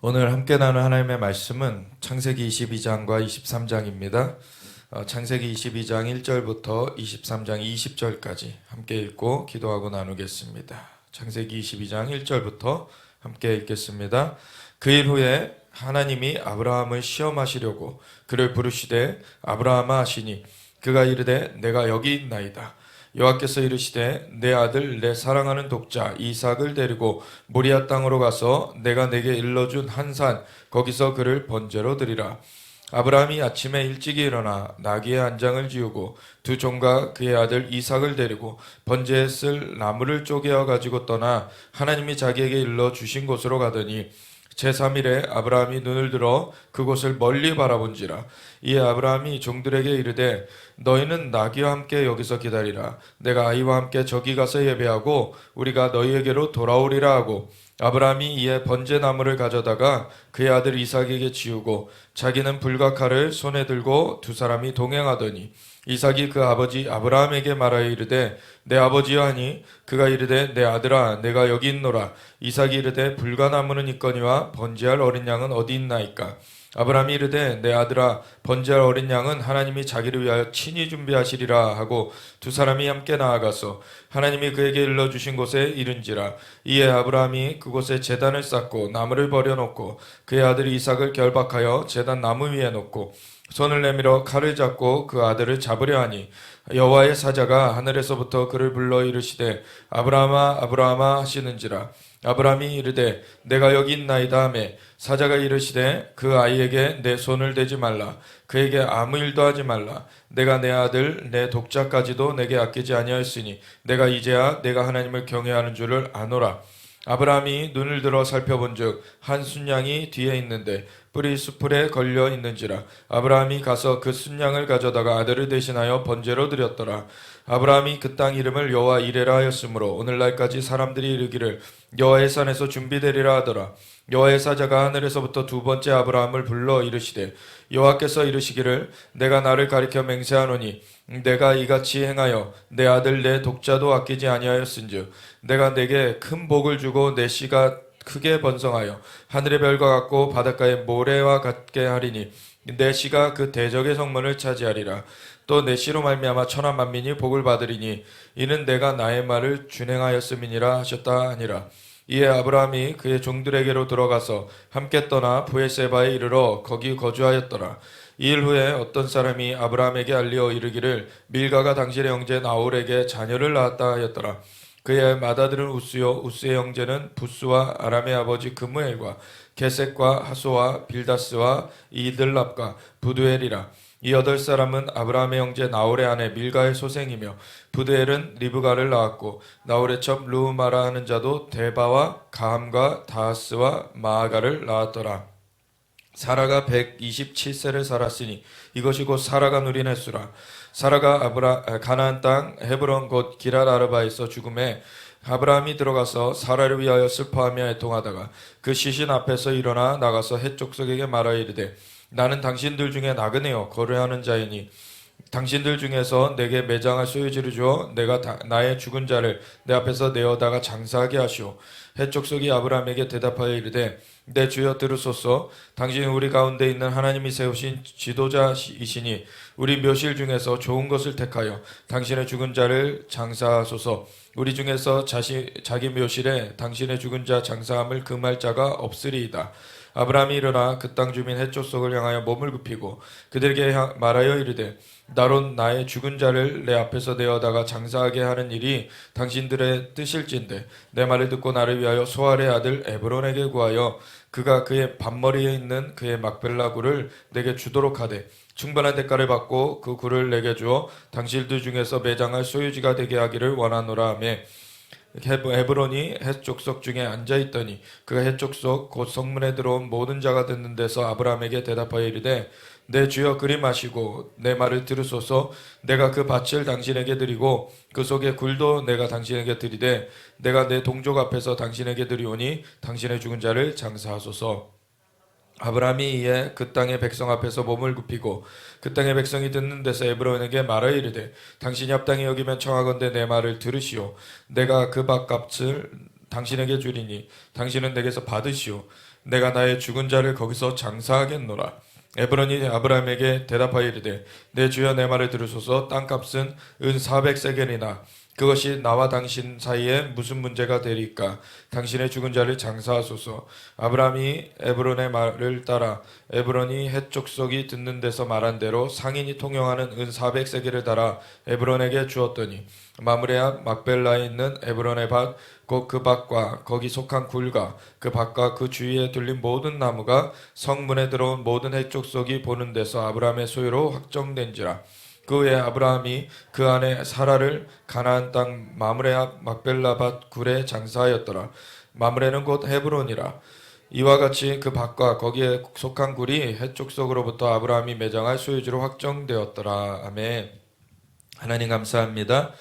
오늘 함께 나눌 하나님의 말씀은 창세기 22장과 23장입니다. 창세기 22장 1절부터 23장 20절까지 함께 읽고 기도하고 나누겠습니다. 창세기 22장 1절부터 함께 읽겠습니다. 그 일 후에 하나님이 아브라함을 시험하시려고 그를 부르시되 아브라함아 하시니 그가 이르되 내가 여기 있나이다. 여호와께서 이르시되 내 아들 내 사랑하는 독자 이삭을 데리고 모리아 땅으로 가서 내가 내게 일러준 한 산 거기서 그를 번제로 드리라. 아브라함이 아침에 일찍이 일어나 나귀의 한 장을 지우고 두 종과 그의 아들 이삭을 데리고 번제에 쓸 나무를 쪼개어 가지고 떠나 하나님이 자기에게 일러 주신 곳으로 가더니 제3일에 아브라함이 눈을 들어 그곳을 멀리 바라본지라. 이에 아브라함이 종들에게 이르되 너희는 나귀와 함께 여기서 기다리라. 내가 아이와 함께 저기 가서 예배하고 우리가 너희에게로 돌아오리라 하고 아브라함이 이에 번제나무를 가져다가 그의 아들 이삭에게 지우고 자기는 불과 칼을 손에 들고 두 사람이 동행하더니 이삭이 그 아버지 아브라함에게 말하여 이르되 내 아버지여 하니 그가 이르되 내 아들아 내가 여기 있노라. 이삭이 이르되 불과 나무는 있거니와 번제할 어린 양은 어디 있나이까. 아브라함이 이르되 내 아들아 번제할 어린 양은 하나님이 자기를 위하여 친히 준비하시리라 하고 두 사람이 함께 나아가서 하나님이 그에게 일러주신 곳에 이른지라. 이에 아브라함이 그곳에 제단을 쌓고 나무를 버려놓고 그의 아들 이삭을 결박하여 제단 나무 위에 놓고 손을 내밀어 칼을 잡고 그 아들을 잡으려 하니 여호와의 사자가 하늘에서부터 그를 불러 이르시되 아브라함아 아브라함아 하시는지라. 아브라함이 이르되 내가 여기 있나이다 하매 사자가 이르시되 그 아이에게 내 손을 대지 말라. 그에게 아무 일도 하지 말라. 내가 내 아들 내 독자까지도 내게 아끼지 아니하였으니 내가 이제야 내가 하나님을 경외하는 줄을 아노라. 아브라함이 눈을 들어 살펴본즉 한 순양이 뒤에 있는데 뿔이 수풀에 걸려 있는지라. 아브라함이 가서 그 순양을 가져다가 아들을 대신하여 번제로 드렸더라. 아브라함이 그 땅 이름을 여호와 이레라 하였으므로 오늘날까지 사람들이 이르기를 여호와의 산에서 준비되리라 하더라. 여호와의 사자가 하늘에서부터 두 번째 아브라함을 불러 이르시되 여호와께서 이르시기를 내가 나를 가리켜 맹세하노니 내가 이같이 행하여 내 아들 내 독자도 아끼지 아니하였은즉 내가 내게 큰 복을 주고 내 씨가 크게 번성하여 하늘의 별과 같고 바닷가의 모래와 같게 하리니 내 씨가 그 대적의 성문을 차지하리라. 또 내 씨로 말미암아 천하 만민이 복을 받으리니 이는 내가 나의 말을 준행하였음이니라 하셨다 하니라. 이에 아브라함이 그의 종들에게로 들어가서 함께 떠나 브에세바에 이르러 거기 거주하였더라. 이 일 후에 어떤 사람이 아브라함에게 알리어 이르기를 밀가가 당신의 형제 나홀에게 자녀를 낳았다 하였더라. 그의 맏아들은 우스요 우스의 형제는 부스와 아람의 아버지 그무엘과 게셋과 하소와 빌다스와 이들랍과 부두엘이라. 이 8사람은 아브라함의 형제 나홀의 아내 밀가의 소생이며 부두엘은 리브가를 낳았고 나홀의 첩 르우마라 하는 자도 데바와 가함과 다하스와 마아가를 낳았더라. 사라가 127세를 살았으니 이것이 곧 사라가 누린 횟수라. 사라가 가나안 땅 헤브론 곧 기랄 아르바에서 죽음에 아브라함이 들어가서 사라를 위하여 슬퍼하며 애통하다가 그 시신 앞에서 일어나 나가서 헷 족속에게 말하여 이르되 나는 당신들 중에 나그네요 거류하는 자이니 당신들 중에서 내게 매장할 소유지를 주어 내가 나의 죽은 자를 내 앞에서 내어다가 장사하게 하시오. 헷 족속이 아브라함에게 대답하여 이르되 내 주여 들으소서. 당신이 우리 가운데 있는 하나님이 세우신 지도자이시니 우리 묘실 중에서 좋은 것을 택하여 당신의 죽은 자를 장사하소서. 우리 중에서 자기 묘실에 당신의 죽은 자 장사함을 금할 자가 없으리이다. 아브라함이 일어나 그 땅 주민 헷 족속을 향하여 몸을 굽히고 그들에게 말하여 이르되 나론 나의 죽은 자를 내 앞에서 내어다가 장사하게 하는 일이 당신들의 뜻일진데 내 말을 듣고 나를 위하여 소알의 아들 에브론에게 구하여 그가 그의 밭머리에 있는 그의 막벨라 굴을 내게 주도록 하되 충분한 대가를 받고 그 굴을 내게 주어 당신들 중에서 매장할 소유지가 되게 하기를 원하노라 하며 헤브론이 헷 족속 중에 앉아있더니 그가 헷 족속 곧 성문에 들어온 모든 자가 듣는 데서 아브라함에게 대답하여 이르되 내 주여 그리 마시고 내 말을 들으소서. 내가 그 밭을 당신에게 드리고 그 속에 굴도 내가 당신에게 드리되 내가 내 동족 앞에서 당신에게 드리오니 당신의 죽은 자를 장사하소서. 아브라함이 이에 그 땅의 백성 앞에서 몸을 굽히고 그 땅의 백성이 듣는 데서 에브론에게 말하여 이르되 당신이 합당히 여기면 청하건대 내 말을 들으시오. 내가 그 밭값을 당신에게 주리니 당신은 내게서 받으시오. 내가 나의 죽은 자를 거기서 장사하겠노라. 에브론이 아브라함에게 대답하여 이르되 내 주여 내 말을 들으소서. 땅값은 은 400세겔이나 그것이 나와 당신 사이에 무슨 문제가 되리까? 당신의 죽은 자를 장사하소서. 아브라함이 에브론의 말을 따라 에브론이 헷 족속이 듣는 데서 말한 대로 상인이 통용하는 은 400세겔을 달아 에브론에게 주었더니 마므레 앞 막벨라에 있는 에브론의 밭 곧 그 밭과 거기 속한 굴과 그 밭과 그 주위에 둘린 모든 나무가 성문에 들어온 모든 헷 족속이 보는 데서 아브라함의 소유로 확정된지라. 그 후에 아브라함이 그 안에 사라를 가나안 땅 마므레 앞 막벨라 밭 굴에 장사하였더라. 마므레는 곧 헤브론이라. 이와 같이 그 밭과 거기에 속한 굴이 헷 족속으로부터 아브라함이 매장할 소유지로 확정되었더라. 아멘. 하나님 감사합니다.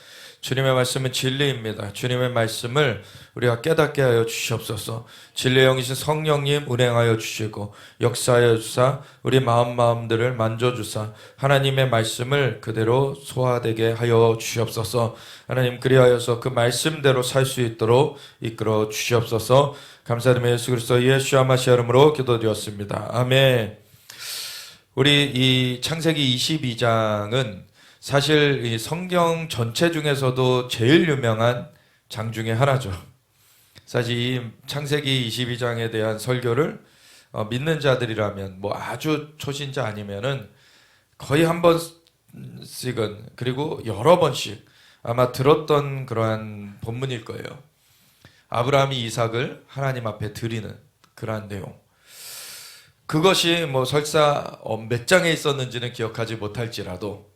주님의 말씀은 진리입니다. 주님의 말씀을 우리가 깨닫게 하여 주시옵소서. 진리의 영이신 성령님 운행하여 주시고 역사하여 주사 우리 마음들을 만져주사 하나님의 말씀을 그대로 소화되게 하여 주시옵소서. 하나님 그리하여서 그 말씀대로 살 수 있도록 이끌어 주시옵소서. 감사드리며 예수 그리스도 예수와 마시아 이름으로 기도드렸습니다. 아멘. 우리 이 창세기 22장은 사실 이 성경 전체 중에서도 제일 유명한 장 중에 하나죠. 사실 이 창세기 22장에 대한 설교를 믿는 자들이라면 뭐 아주 초신자 아니면은 거의 한 번씩은 그리고 여러 번씩 아마 들었던 그러한 본문일 거예요. 아브라함이 이삭을 하나님 앞에 드리는 그러한 내용. 그것이 뭐 설사 몇 장에 있었는지는 기억하지 못할지라도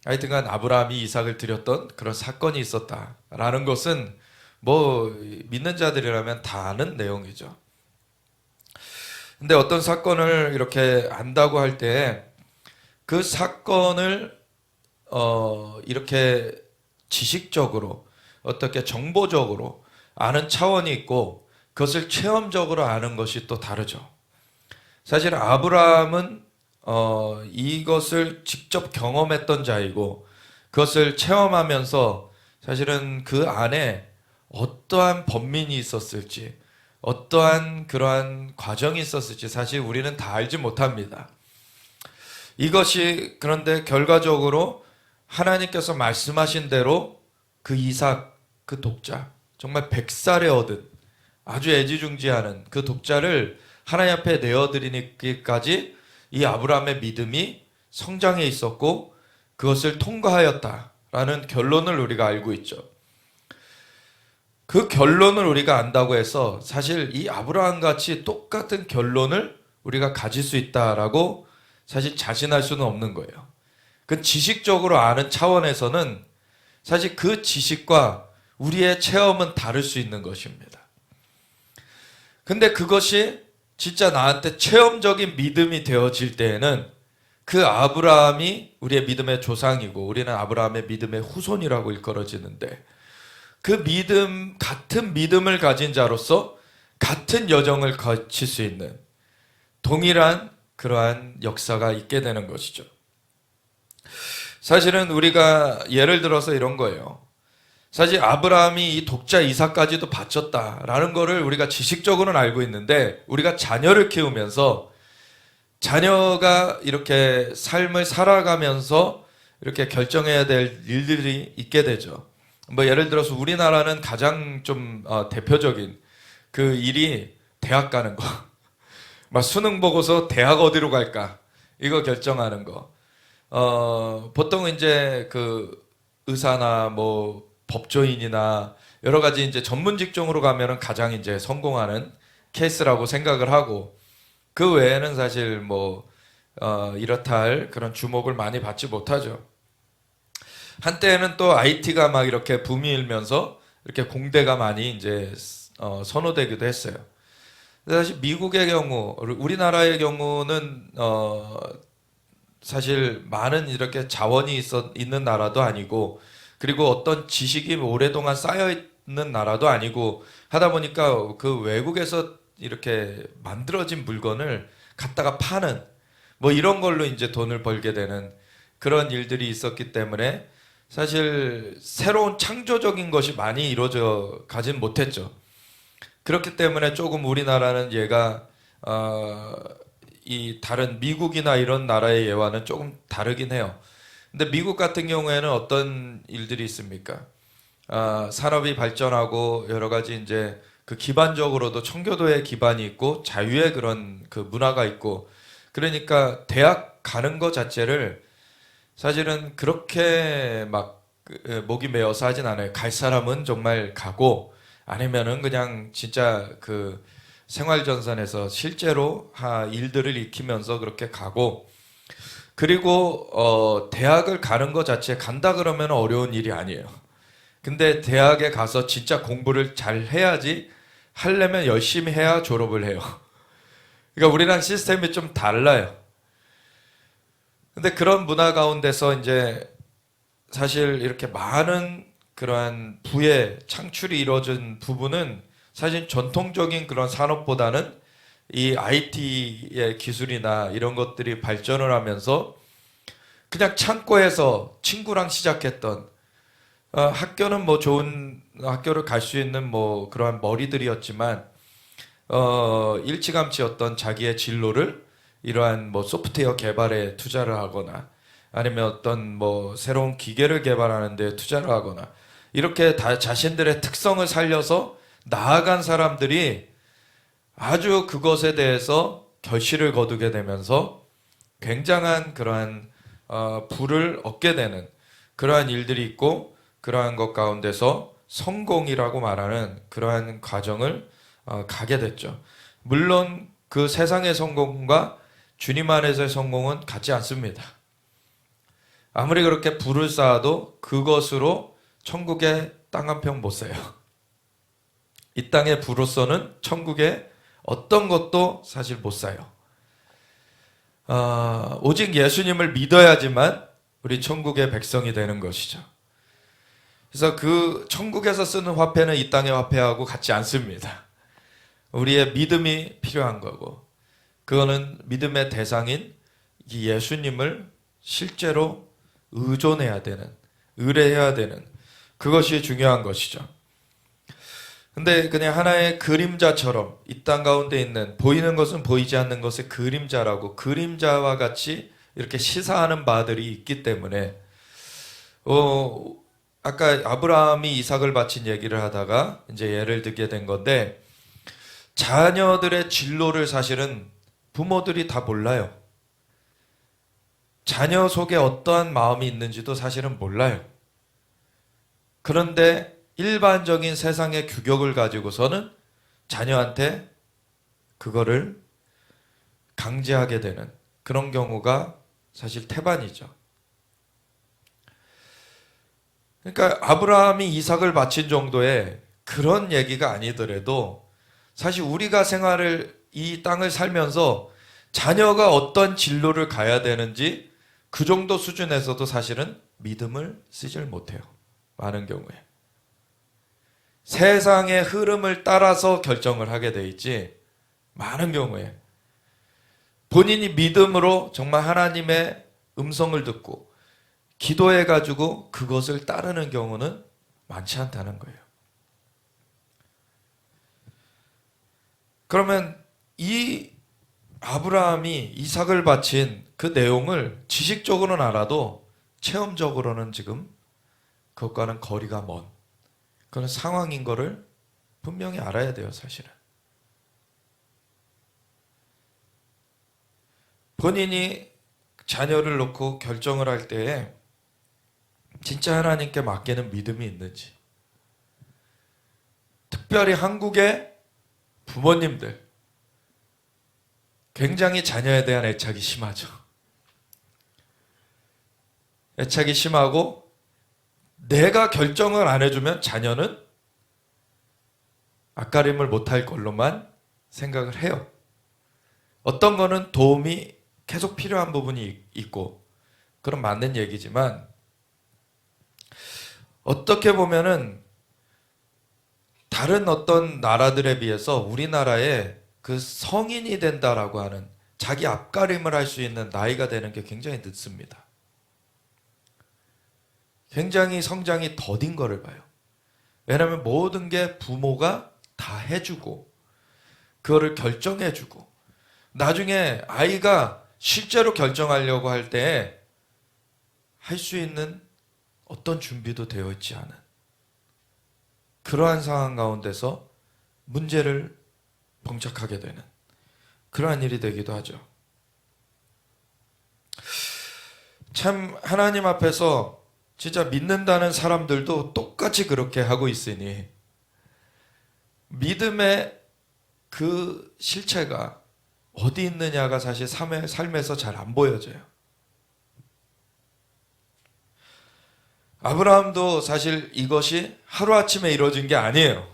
하여튼간 아브라함이 이삭을 드렸던 그런 사건이 있었다라는 것은 뭐 믿는 자들이라면 다 아는 내용이죠. 근데 어떤 사건을 이렇게 안다고 할 때 그 사건을 이렇게 지식적으로 어떻게 정보적으로 아는 차원이 있고 그것을 체험적으로 아는 것이 또 다르죠. 사실 아브라함은 이것을 직접 경험했던 자이고 그것을 체험하면서 사실은 그 안에 어떠한 번민이 있었을지 어떠한 그러한 과정이 있었을지 사실 우리는 다 알지 못합니다. 이것이 그런데 결과적으로 하나님께서 말씀하신 대로 그 이삭 그 독자 정말 100살에 얻은 아주 애지중지하는 그 독자를 하나님 앞에 내어드리기까지 이 아브라함의 믿음이 성장해 있었고 그것을 통과하였다라는 결론을 우리가 알고 있죠. 그 결론을 우리가 안다고 해서 사실 이 아브라함 같이 똑같은 결론을 우리가 가질 수 있다라고 사실 자신할 수는 없는 거예요. 그 지식적으로 아는 차원에서는 사실 그 지식과 우리의 체험은 다를 수 있는 것입니다. 근데 그것이 진짜 나한테 체험적인 믿음이 되어질 때에는 그 아브라함이 우리의 믿음의 조상이고 우리는 아브라함의 믿음의 후손이라고 일컬어지는데 그 믿음, 같은 믿음을 가진 자로서 같은 여정을 거칠 수 있는 동일한 그러한 역사가 있게 되는 것이죠. 사실은 우리가 예를 들어서 이런 거예요. 사실 아브라함이 이 독자 이삭까지도 바쳤다라는 거를 우리가 지식적으로는 알고 있는데 우리가 자녀를 키우면서 자녀가 이렇게 삶을 살아가면서 이렇게 결정해야 될 일들이 있게 되죠. 뭐 예를 들어서 우리나라는 가장 좀 대표적인 그 일이 대학 가는 거. 막 수능 보고서 대학 어디로 갈까 이거 결정하는 거. 보통 이제 그 의사나 뭐 법조인이나 여러 가지 이제 전문 직종으로 가면은 가장 이제 성공하는 케이스라고 생각을 하고 그 외에는 사실 뭐 이렇다 할 그런 주목을 많이 받지 못하죠. 한때는 또 IT가 막 이렇게 붐이 일면서 이렇게 공대가 많이 이제 선호되기도 했어요. 사실 미국의 경우, 우리나라의 경우는 사실 많은 이렇게 자원이 있는 나라도 아니고 그리고 어떤 지식이 오랫동안 쌓여 있는 나라도 아니고 하다 보니까 그 외국에서 이렇게 만들어진 물건을 갖다가 파는 뭐 이런 걸로 이제 돈을 벌게 되는 그런 일들이 있었기 때문에 사실 새로운 창조적인 것이 많이 이루어져 가진 못했죠. 그렇기 때문에 조금 우리나라는 얘가 이 다른 미국이나 이런 나라의 예와는 조금 다르긴 해요. 근데 미국 같은 경우에는 어떤 일들이 있습니까? 산업이 발전하고 여러 가지 이제 그 기반적으로도 청교도의 기반이 있고 자유의 그런 그 문화가 있고, 그러니까 대학 가는 것 자체를 사실은 그렇게 막 목이 메어서 하진 않아요. 갈 사람은 정말 가고, 아니면은 그냥 진짜 그 생활전선에서 실제로 일들을 익히면서 그렇게 가고, 그리고 대학을 가는 것 자체 간다 그러면 어려운 일이 아니에요. 근데 대학에 가서 진짜 공부를 잘 해야지, 하려면 열심히 해야 졸업을 해요. 그러니까 우리랑 시스템이 좀 달라요. 근데 그런 문화 가운데서 이제 사실 이렇게 많은 그러한 부의 창출이 이루어진 부분은 사실 전통적인 그런 산업보다는 이 IT의 기술이나 이런 것들이 발전을 하면서 그냥 창고에서 친구랑 시작했던, 학교는 뭐 좋은 학교를 갈 수 있는 뭐 그러한 머리들이었지만, 일찌감치 어떤 자기의 진로를 이러한 뭐 소프트웨어 개발에 투자를 하거나, 아니면 어떤 뭐 새로운 기계를 개발하는 데 투자를 하거나, 이렇게 다 자신들의 특성을 살려서 나아간 사람들이 아주 그것에 대해서 결실을 거두게 되면서 굉장한 그러한 부를 얻게 되는 그러한 일들이 있고, 그러한 것 가운데서 성공이라고 말하는 그러한 과정을 가게 됐죠. 물론 그 세상의 성공과 주님 안에서의 성공은 같지 않습니다. 아무리 그렇게 부를 쌓아도 그것으로 천국의 땅 한 평 못 사요. 이 땅의 부로서는 천국의 어떤 것도 사실 못 사요. 오직 예수님을 믿어야지만 우리 천국의 백성이 되는 것이죠. 그래서 그 천국에서 쓰는 화폐는 이 땅의 화폐하고 같지 않습니다. 우리의 믿음이 필요한 거고, 그거는 믿음의 대상인 이 예수님을 실제로 의존해야 되는, 의뢰해야 되는, 그것이 중요한 것이죠. 근데 그냥 하나의 그림자처럼 이 땅 가운데 있는, 보이는 것은 보이지 않는 것의 그림자라고, 그림자와 같이 이렇게 시사하는 바들이 있기 때문에, 아까 아브라함이 이삭을 바친 얘기를 하다가 이제 예를 들게 된 건데, 자녀들의 진로를 사실은 부모들이 다 몰라요. 자녀 속에 어떠한 마음이 있는지도 사실은 몰라요. 그런데 일반적인 세상의 규격을 가지고서는 자녀한테 그거를 강제하게 되는 그런 경우가 사실 태반이죠. 그러니까 아브라함이 이삭을 바친 정도의 그런 얘기가 아니더라도, 사실 우리가 이 땅을 살면서 자녀가 어떤 진로를 가야 되는지 그 정도 수준에서도 사실은 믿음을 쓰질 못해요. 많은 경우에. 세상의 흐름을 따라서 결정을 하게 돼 있지, 많은 경우에 본인이 믿음으로 정말 하나님의 음성을 듣고 기도해가지고 그것을 따르는 경우는 많지 않다는 거예요. 그러면 이 아브라함이 이삭을 바친 그 내용을 지식적으로는 알아도 체험적으로는 지금 그것과는 거리가 먼 그런 상황인 거를 분명히 알아야 돼요, 사실은. 본인이 자녀를 놓고 결정을 할 때에 진짜 하나님께 맡기는 믿음이 있는지, 특별히 한국의 부모님들 굉장히 자녀에 대한 애착이 심하죠. 애착이 심하고 내가 결정을 안 해주면 자녀는 앞가림을 못할 걸로만 생각을 해요. 어떤 거는 도움이 계속 필요한 부분이 있고, 그건 맞는 얘기지만, 어떻게 보면은 다른 어떤 나라들에 비해서 우리나라에 그 성인이 된다라고 하는, 자기 앞가림을 할 수 있는 나이가 되는 게 굉장히 늦습니다. 굉장히 성장이 더딘 거를 봐요. 왜냐하면 모든 게 부모가 다 해주고 그거를 결정해주고 나중에 아이가 실제로 결정하려고 할 때 할 수 있는 어떤 준비도 되어 있지 않은 그러한 상황 가운데서 문제를 봉착하게 되는 그러한 일이 되기도 하죠. 참 하나님 앞에서 진짜 믿는다는 사람들도 똑같이 그렇게 하고 있으니 믿음의 그 실체가 어디 있느냐가 사실 삶에서 잘 안 보여져요. 아브라함도 사실 이것이 하루아침에 이루어진 게 아니에요.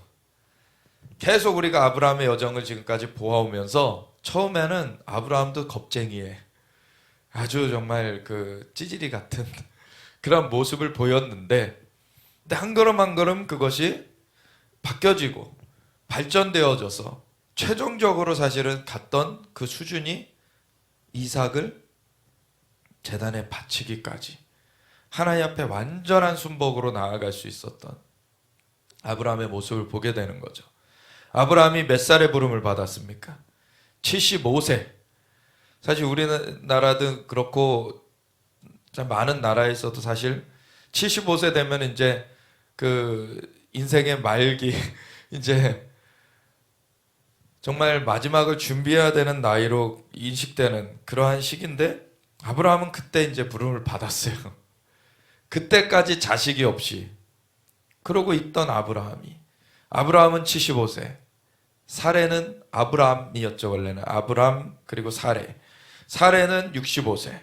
계속 우리가 아브라함의 여정을 지금까지 보아오면서 처음에는 아브라함도 겁쟁이에 아주 정말 그 찌질이 같은 그런 모습을 보였는데 근데 한 걸음 한 걸음 그것이 바뀌어지고 발전되어져서 최종적으로 사실은 갔던 그 수준이 이삭을 제단에 바치기까지 하나님 앞에 완전한 순복으로 나아갈 수 있었던 아브라함의 모습을 보게 되는 거죠. 아브라함이 몇 살에 부름을 받았습니까? 75세. 사실 우리나라도 그렇고 많은 나라에서도 사실 75세 되면 이제 그 인생의 말기 이제 정말 마지막을 준비해야 되는 나이로 인식되는 그러한 시기인데 아브라함은 그때 이제 부름을 받았어요. 그때까지 자식이 없이 그러고 있던 아브라함은 75세, 사레는 아브람이었죠. 원래는 아브람 그리고 사레는 65세.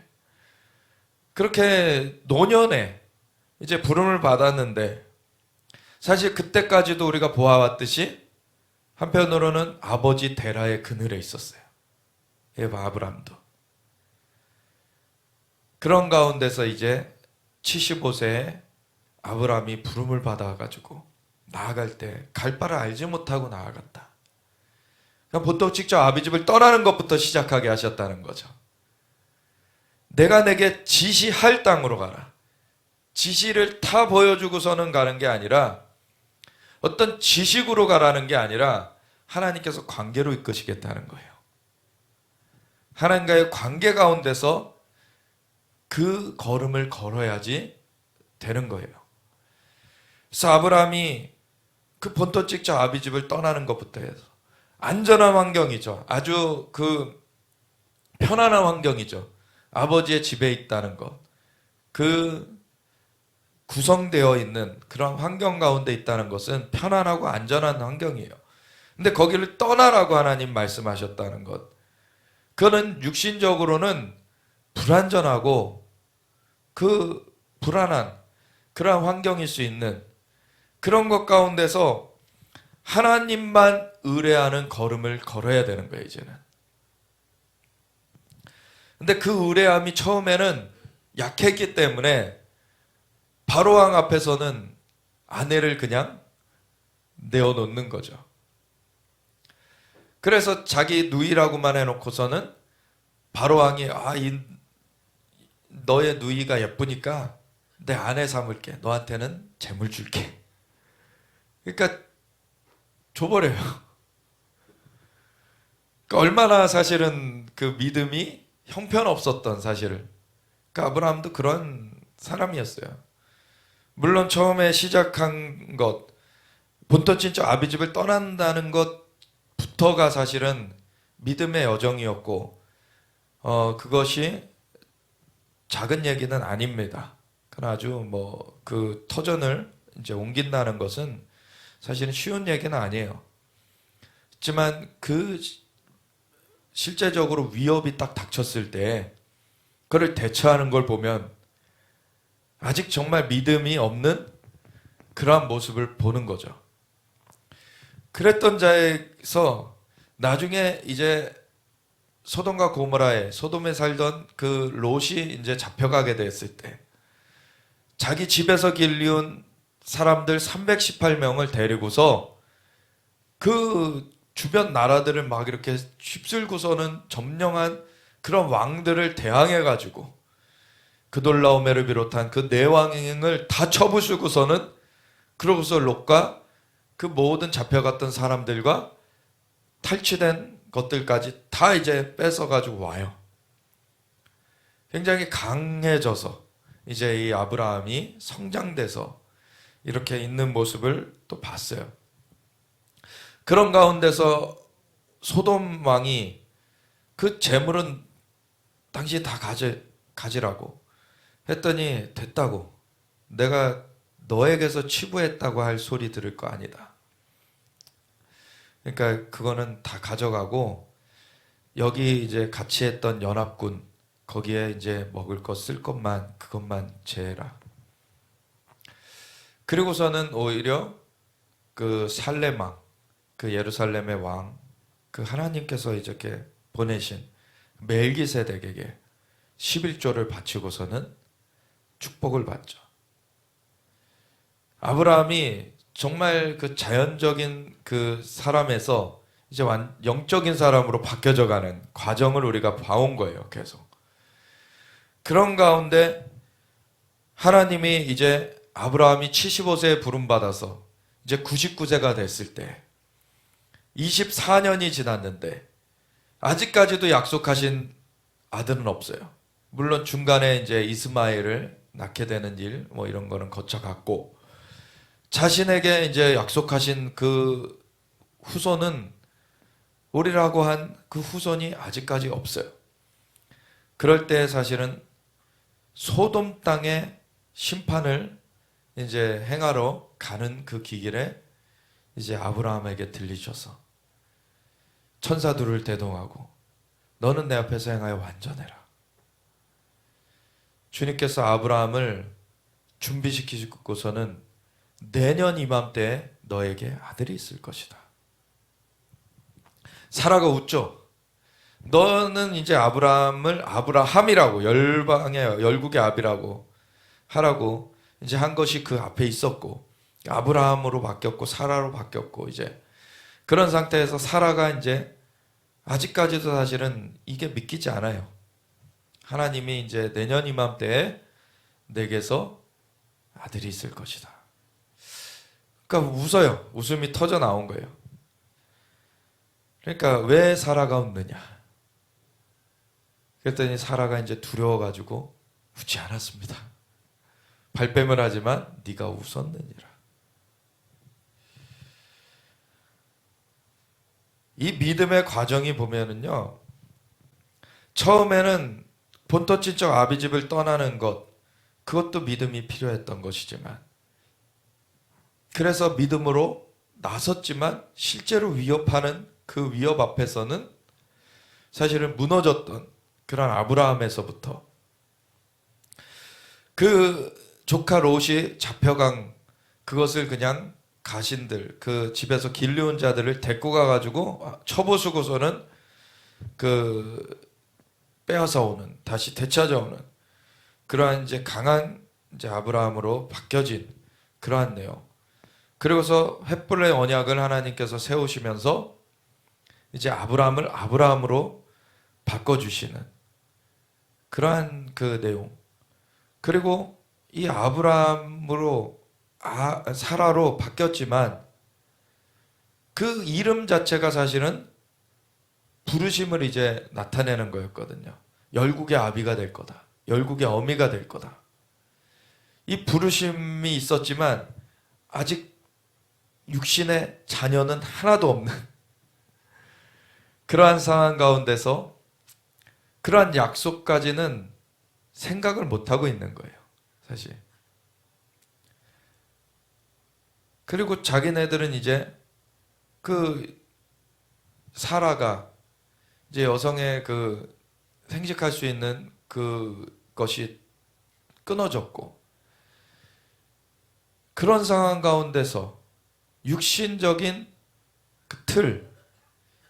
그렇게 노년에 이제 부름을 받았는데 사실 그때까지도 우리가 보아왔듯이 한편으로는 아버지 데라의 그늘에 있었어요. 아브람도. 그런 가운데서 이제 75세에 아브람이 부름을 받아가지고 나아갈 때 갈 바를 알지 못하고 나아갔다. 그럼 보통 직접 아비집을 떠나는 것부터 시작하게 하셨다는 거죠. 내가 내게 지시할 땅으로 가라. 지시를 다 보여주고서는 가는 게 아니라 어떤 지식으로 가라는 게 아니라 하나님께서 관계로 이끄시겠다는 거예요. 하나님과의 관계 가운데서 그 걸음을 걸어야지 되는 거예요. 그래서 아브라함이 그 본토 직접 아비집을 떠나는 것부터 해서 안전한 환경이죠. 아주 그 편안한 환경이죠. 아버지의 집에 있다는 것. 그 구성되어 있는 그런 환경 가운데 있다는 것은 편안하고 안전한 환경이에요. 근데 거기를 떠나라고 하나님 말씀하셨다는 것. 그거는 육신적으로는 불안전하고 그 불안한 그런 환경일 수 있는 그런 것 가운데서 하나님만 의뢰하는 걸음을 걸어야 되는 거예요, 이제는. 근데 그 의뢰함이 처음에는 약했기 때문에 바로왕 앞에서는 아내를 그냥 내어놓는 거죠. 그래서 자기 누이라고만 해놓고서는 바로왕이 너의 누이가 예쁘니까 내 아내 삼을게. 너한테는 재물 줄게. 그러니까 줘버려요. 그러니까 얼마나 사실은 그 믿음이 형편없었던 사실을. 그러니까 아브라함도 그런 사람이었어요. 물론 처음에 시작한 것, 본토 친척 아비집을 떠난다는 것부터가 사실은 믿음의 여정이었고 그것이 작은 얘기는 아닙니다. 그러나 아주 그 터전을 이제 옮긴다는 것은 사실은 쉬운 얘기는 아니에요. 하지만 그 실제적으로 위협이 딱 닥쳤을 때 그걸 대처하는 걸 보면 아직 정말 믿음이 없는 그러한 모습을 보는 거죠. 그랬던 자에서 나중에 이제 소돔에 살던 그 롯이 이제 잡혀가게 됐을 때 자기 집에서 길리운 사람들 318명을 데리고서 그 주변 나라들을 막 이렇게 휩쓸고서는 점령한 그런 왕들을 대항해가지고 그돌라오메를 비롯한 그 네 왕을 다 쳐부수고서는 그러고서 롯과 그 모든 잡혀갔던 사람들과 탈취된 것들까지 다 이제 뺏어가지고 와요. 굉장히 강해져서 이제 이 아브라함이 성장돼서 이렇게 있는 모습을 또 봤어요. 그런 가운데서 소돔 왕이 그 재물은 당신이 다 가지라고 했더니 됐다고, 내가 너에게서 치부했다고 할 소리 들을 거 아니다. 그러니까 그거는 다 가져가고 여기 이제 같이 했던 연합군 거기에 이제 먹을 것 쓸 것만 그것만 제해라. 그리고서는 오히려 그 살렘 왕, 그 예루살렘의 왕, 그 하나님께서 이렇게 보내신 멜기세덱에게 11조를 바치고서는 축복을 받죠. 아브라함이 정말 그 자연적인 그 사람에서 이제 영적인 사람으로 바뀌어져 가는 과정을 우리가 봐온 거예요, 계속. 그런 가운데 하나님이 이제 아브라함이 75세에 부름받아서 이제 99세가 됐을 때 24년이 지났는데 아직까지도 약속하신 아들은 없어요. 물론 중간에 이제 이스마엘을 낳게 되는 일 뭐 이런 거는 거쳐갔고 자신에게 이제 약속하신 그 후손은 오리라고 한 그 후손이 아직까지 없어요. 그럴 때 사실은 소돔 땅의 심판을 이제 행하러 가는 그 길에 이제 아브라함에게 들리셔서 천사들을 대동하고 너는 내 앞에서 행하여 완전해라. 주님께서 아브라함을 준비시키고서는 내년 이맘때에 너에게 아들이 있을 것이다. 사라가 웃죠. 너는 이제 아브라함을 아브라함이라고, 열국의 아비라고 하라고 이제 한 것이 그 앞에 있었고 아브라함으로 바뀌었고 사라로 바뀌었고 이제 그런 상태에서 사라가 이제 아직까지도 사실은 이게 믿기지 않아요. 하나님이 이제 내년 이맘때에 내게서 아들이 있을 것이다. 그러니까 웃어요. 웃음이 터져 나온 거예요. 그러니까 왜 사라가 웃느냐? 그랬더니 사라가 이제 두려워가지고 웃지 않았습니다. 발뺌을 하지만 네가 웃었느니라. 이 믿음의 과정이 보면은요, 처음에는 본토친척 아비집을 떠나는 것, 그것도 믿음이 필요했던 것이지만 그래서 믿음으로 나섰지만 실제로 위협하는 그 위협 앞에서는 사실은 무너졌던 그런 아브라함에서부터 그 조카 롯이 잡혀간 그것을 그냥 가신들, 그 집에서 길르온 자들을 데리고 가가지고 쳐부수고서는 그 빼앗아 오는, 다시 되찾아오는 그러한 이제 강한 이제 아브라함으로 바뀌어진 그러한 내용. 그리고서 횃불의 언약을 하나님께서 세우시면서 이제 아브라함을 아브라함으로 바꿔주시는 그러한 그 내용. 그리고 이 아브라함으로 사라로 바뀌었지만 그 이름 자체가 사실은 부르심을 이제 나타내는 거였거든요. 열국의 아비가 될 거다. 열국의 어미가 될 거다. 이 부르심이 있었지만 아직 육신의 자녀는 하나도 없는 그러한 상황 가운데서 그러한 약속까지는 생각을 못하고 있는 거예요, 사실. 그리고 자기네들은 이제 그 사라가 이제 여성의 그 생식할 수 있는 그것이 끊어졌고 그런 상황 가운데서 육신적인 그 틀,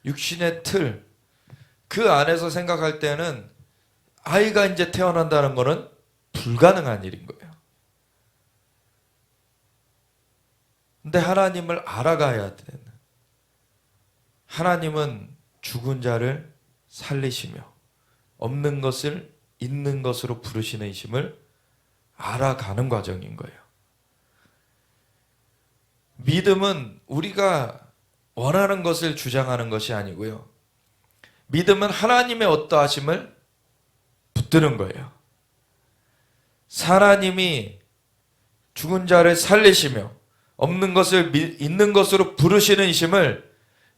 육신의 틀, 그 안에서 생각할 때는 아이가 이제 태어난다는 것은 불가능한 일인 거예요. 근데 하나님을 알아가야 되는, 하나님은 죽은 자를 살리시며 없는 것을 있는 것으로 부르시는 이심을 알아가는 과정인 거예요. 믿음은 우리가 원하는 것을 주장하는 것이 아니고요. 믿음은 하나님의 어떠하심을 붙드는 거예요. 하나님이 죽은 자를 살리시며 없는 것을 있는 것으로 부르시는 이심을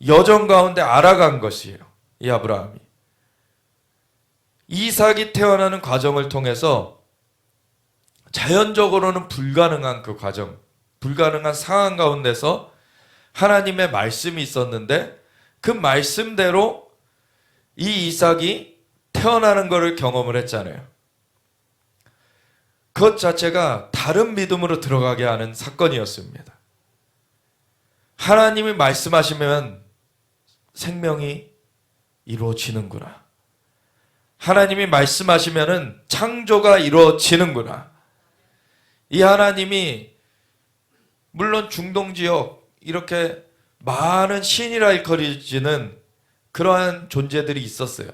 여정 가운데 알아간 것이에요. 이 아브라함이. 이삭이 태어나는 과정을 통해서 자연적으로는 불가능한 그 과정, 불가능한 상황 가운데서 하나님의 말씀이 있었는데 그 말씀대로 이 이삭이 태어나는 것을 경험을 했잖아요. 그것 자체가 다른 믿음으로 들어가게 하는 사건이었습니다. 하나님이 말씀하시면 생명이 이루어지는구나. 하나님이 말씀하시면 창조가 이루어지는구나. 이 하나님이 물론 중동 지역 이렇게 많은 신이라 일컬어지는 그러한 존재들이 있었어요.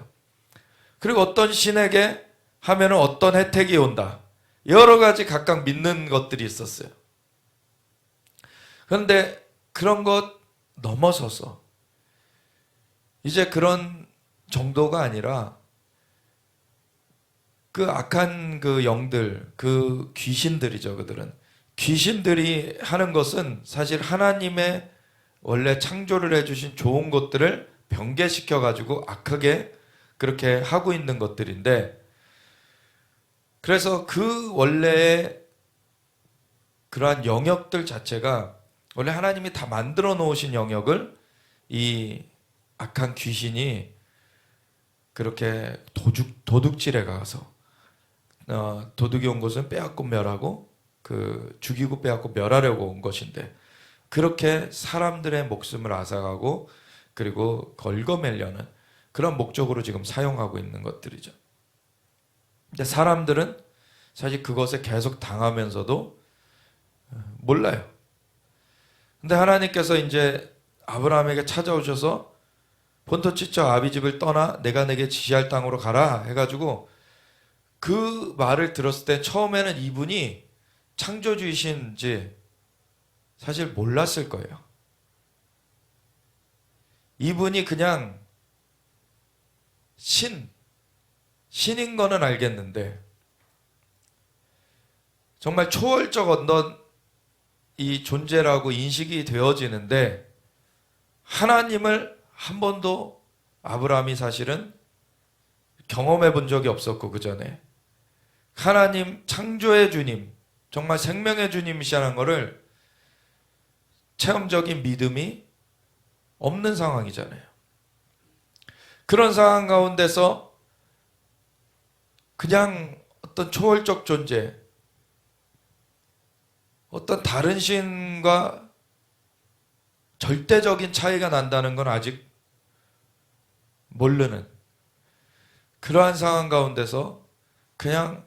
그리고 어떤 신에게 하면 어떤 혜택이 온다. 여러 가지 각각 믿는 것들이 있었어요. 그런데 그런 것 넘어서서 이제 그런 정도가 아니라 그 악한 그 영들, 그 귀신들이죠. 그들은 귀신들이 하는 것은 사실 하나님의 원래 창조를 해주신 좋은 것들을 변개시켜 가지고 악하게 그렇게 하고 있는 것들인데, 그래서 그 원래의 그러한 영역들 자체가 원래 하나님이 다 만들어 놓으신 영역을 이 악한 귀신이 그렇게 도둑질해 가서 도둑이 온 것은 빼앗고 멸하고 그 죽이고 빼앗고 멸하려고 온 것인데 그렇게 사람들의 목숨을 앗아가고 그리고 긁어매려는 그런 목적으로 지금 사용하고 있는 것들이죠. 근데 사람들은 사실 그것에 계속 당하면서도 몰라요. 근데 하나님께서 이제 아브라함에게 찾아오셔서 본토 친척 아비 집을 떠나 내가 내게 지시할 땅으로 가라 해가지고 그 말을 들었을 때 처음에는 이분이 창조주이신지 사실 몰랐을 거예요. 이분이 그냥 신인 거는 알겠는데 정말 초월적 어떤 이 존재라고 인식이 되어지는데 하나님을 한 번도 아브라함이 사실은 경험해 본 적이 없었고 그 전에 하나님 창조의 주님, 정말 생명의 주님이시라는 것을 체험적인 믿음이 없는 상황이잖아요. 그런 상황 가운데서 그냥 어떤 초월적 존재, 어떤 다른 신과 절대적인 차이가 난다는 건 아직 모르는 그러한 상황 가운데서 그냥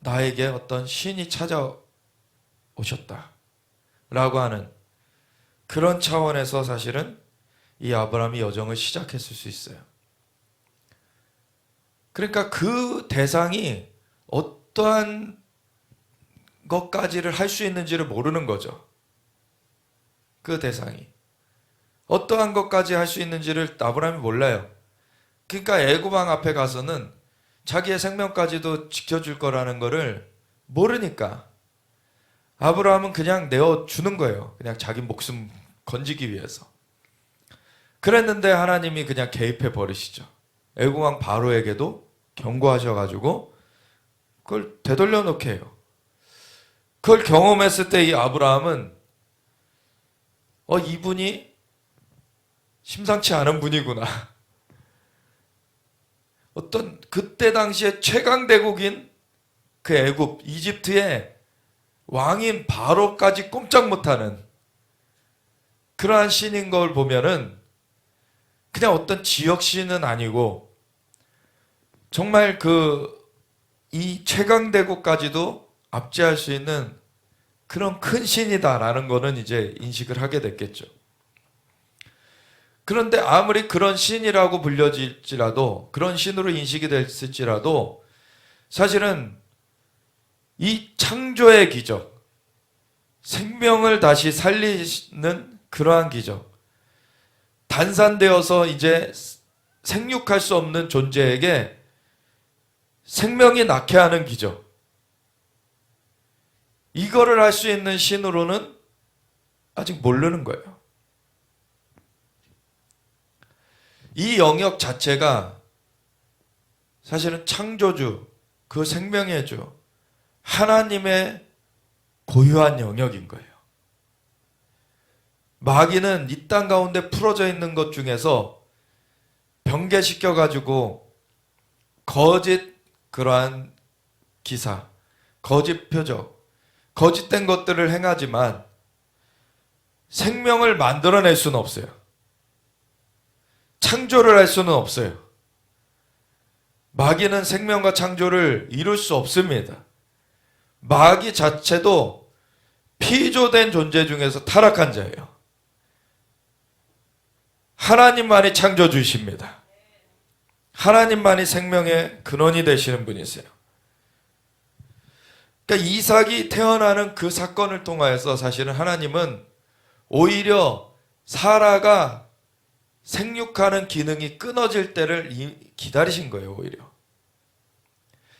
나에게 어떤 신이 찾아오셨다 라고 하는 그런 차원에서 사실은 이 아브라함이 여정을 시작했을 수 있어요. 그러니까 그 대상이 어떠한 것까지를 할 수 있는지를 모르는 거죠. 그 대상이 어떠한 것까지 할 수 있는지를 아브라함이 몰라요. 그러니까 애굽 왕 앞에 가서는 자기의 생명까지도 지켜줄 거라는 거를 모르니까 아브라함은 그냥 내어주는 거예요. 그냥 자기 목숨 건지기 위해서. 그랬는데 하나님이 그냥 개입해 버리시죠. 애굽 왕 바로에게도 경고하셔가지고 그걸 되돌려 놓게 해요. 그걸 경험했을 때 이 아브라함은 이분이 심상치 않은 분이구나. 어떤 그때 당시에 최강대국인 그 애굽, 이집트의 왕인 바로까지 꼼짝 못하는 그러한 신인 걸 보면은 그냥 어떤 지역 신은 아니고 정말 이 최강대국까지도 압제할 수 있는 그런 큰 신이다라는 거는 이제 인식을 하게 됐겠죠. 그런데 아무리 그런 신이라고 불려질지라도 그런 신으로 인식이 됐을지라도 사실은 이 창조의 기적, 생명을 다시 살리는 그러한 기적, 단산되어서 이제 생육할 수 없는 존재에게 생명이 낳게 하는 기적. 이거를 할 수 있는 신으로는 아직 모르는 거예요. 이 영역 자체가 사실은 창조주, 그 생명의 주, 하나님의 고유한 영역인 거예요. 마귀는 이 땅 가운데 풀어져 있는 것 중에서 변개시켜가지고 거짓 그러한 기사, 거짓 표적, 거짓된 것들을 행하지만 생명을 만들어낼 수는 없어요. 창조를 할 수는 없어요. 마귀는 생명과 창조를 이룰 수 없습니다. 마귀 자체도 피조된 존재 중에서 타락한 자예요. 하나님만이 창조주이십니다. 하나님만이 생명의 근원이 되시는 분이세요. 그러니까 이삭이 태어나는 그 사건을 통하여서 사실은 하나님은 오히려 사라가 생육하는 기능이 끊어질 때를 기다리신 거예요. 오히려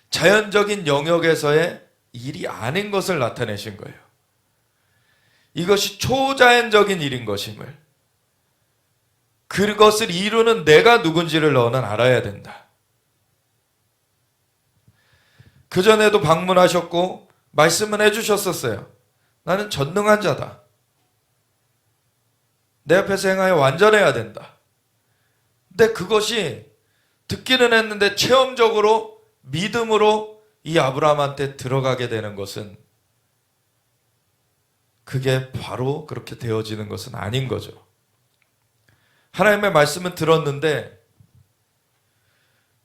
자연적인 영역에서의 일이 아닌 것을 나타내신 거예요. 이것이 초자연적인 일인 것임을, 그것을 이루는 내가 누군지를 너는 알아야 된다. 그전에도 방문하셨고 말씀은 해주셨었어요. 나는 전능한 자다. 내 앞에서 행하여 완전해야 된다. 근데 그것이 듣기는 했는데 체험적으로 믿음으로 이 아브라함한테 들어가게 되는 것은, 그게 바로 그렇게 되어지는 것은 아닌 거죠. 하나님의 말씀은 들었는데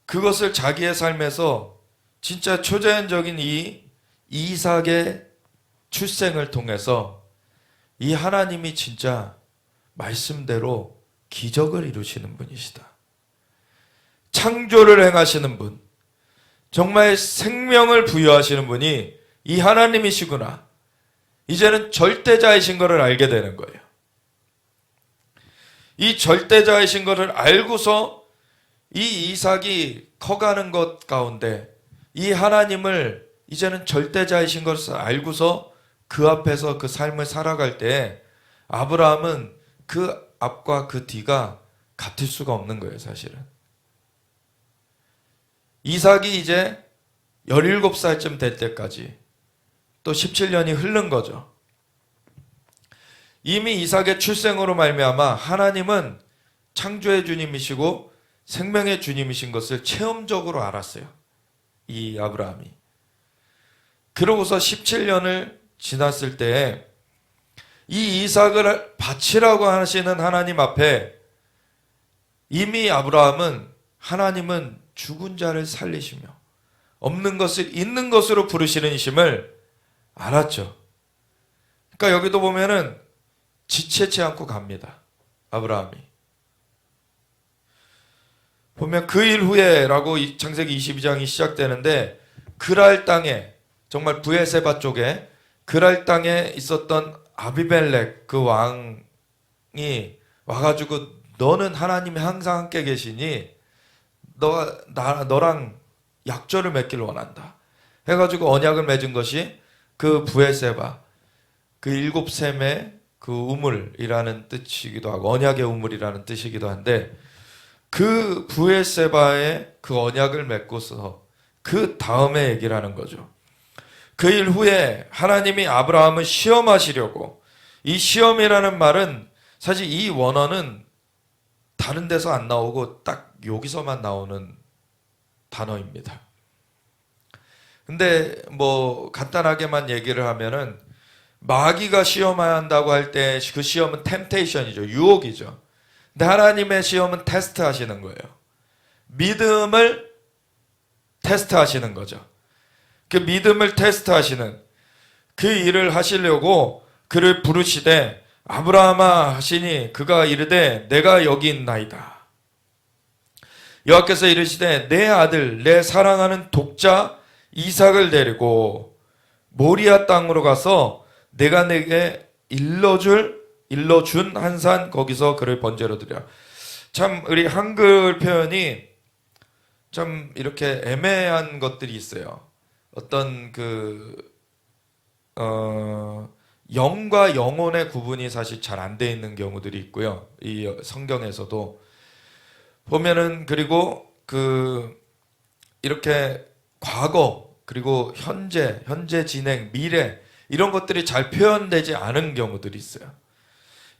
그것을 자기의 삶에서 진짜 초자연적인 이 이삭의 출생을 통해서 이 하나님이 진짜 말씀대로 기적을 이루시는 분이시다. 창조를 행하시는 분, 정말 생명을 부여하시는 분이 이 하나님이시구나. 이제는 절대자이신 것을 알게 되는 거예요. 이 절대자이신 것을 알고서 이 이삭이 커가는 것 가운데 이 하나님을 이제는 절대자이신 것을 알고서 그 앞에서 그 삶을 살아갈 때 아브라함은 그 앞과 그 뒤가 같을 수가 없는 거예요. 사실은 이삭이 이제 17살쯤 될 때까지 또 17년이 흐른 거죠. 이미 이삭의 출생으로 말미암아 하나님은 창조의 주님이시고 생명의 주님이신 것을 체험적으로 알았어요. 이 아브라함이. 그러고서 17년을 지났을 때 이 이삭을 바치라고 하시는 하나님 앞에 이미 하나님은 죽은 자를 살리시며 없는 것을 있는 것으로 부르시는 이심을 알았죠. 그러니까 여기도 보면은 지체치 않고 갑니다. 아브라함이. 보면 그 일 후에라고 창세기 22장이 시작되는데, 그랄 땅에, 정말 브에세바 쪽에 그랄 땅에 있었던 아비멜렉 그 왕이 와가지고 너는 하나님이 항상 함께 계시니 너랑 약조를 맺기를 원한다 해가지고 언약을 맺은 것이 그 브에세바, 그 7셈의 그 우물이라는 뜻이기도 하고 언약의 우물이라는 뜻이기도 한데, 그 브에세바의 그 언약을 맺고서 그 다음에 얘기를 하는 거죠. 그 일 후에 하나님이 아브라함을 시험하시려고, 이 시험이라는 말은 사실 이 원어는 다른 데서 안 나오고 딱 여기서만 나오는 단어입니다. 근데 뭐 간단하게만 얘기를 하면은 마귀가 시험한다고 할 때 그 시험은 템테이션이죠. 유혹이죠. 근데 하나님의 시험은 테스트 하시는 거예요. 믿음을 테스트 하시는 거죠. 그 믿음을 테스트 하시는 그 일을 하시려고 그를 부르시되 아브라함아 하시니 그가 이르되 내가 여기 있나이다. 여호와께서 이르시되 내 아들 내 사랑하는 독자 이삭을 데리고 모리아 땅으로 가서 내가 내게 일러준 한 산 거기서 그를 번제로 드려. 참 우리 한글 표현이 좀 이렇게 애매한 것들이 있어요. 어떤 영과 영혼의 구분이 사실 잘 안 돼 있는 경우들이 있고요. 이 성경에서도 보면은, 그리고 이렇게 과거, 그리고 현재 진행, 미래, 이런 것들이 잘 표현되지 않은 경우들이 있어요.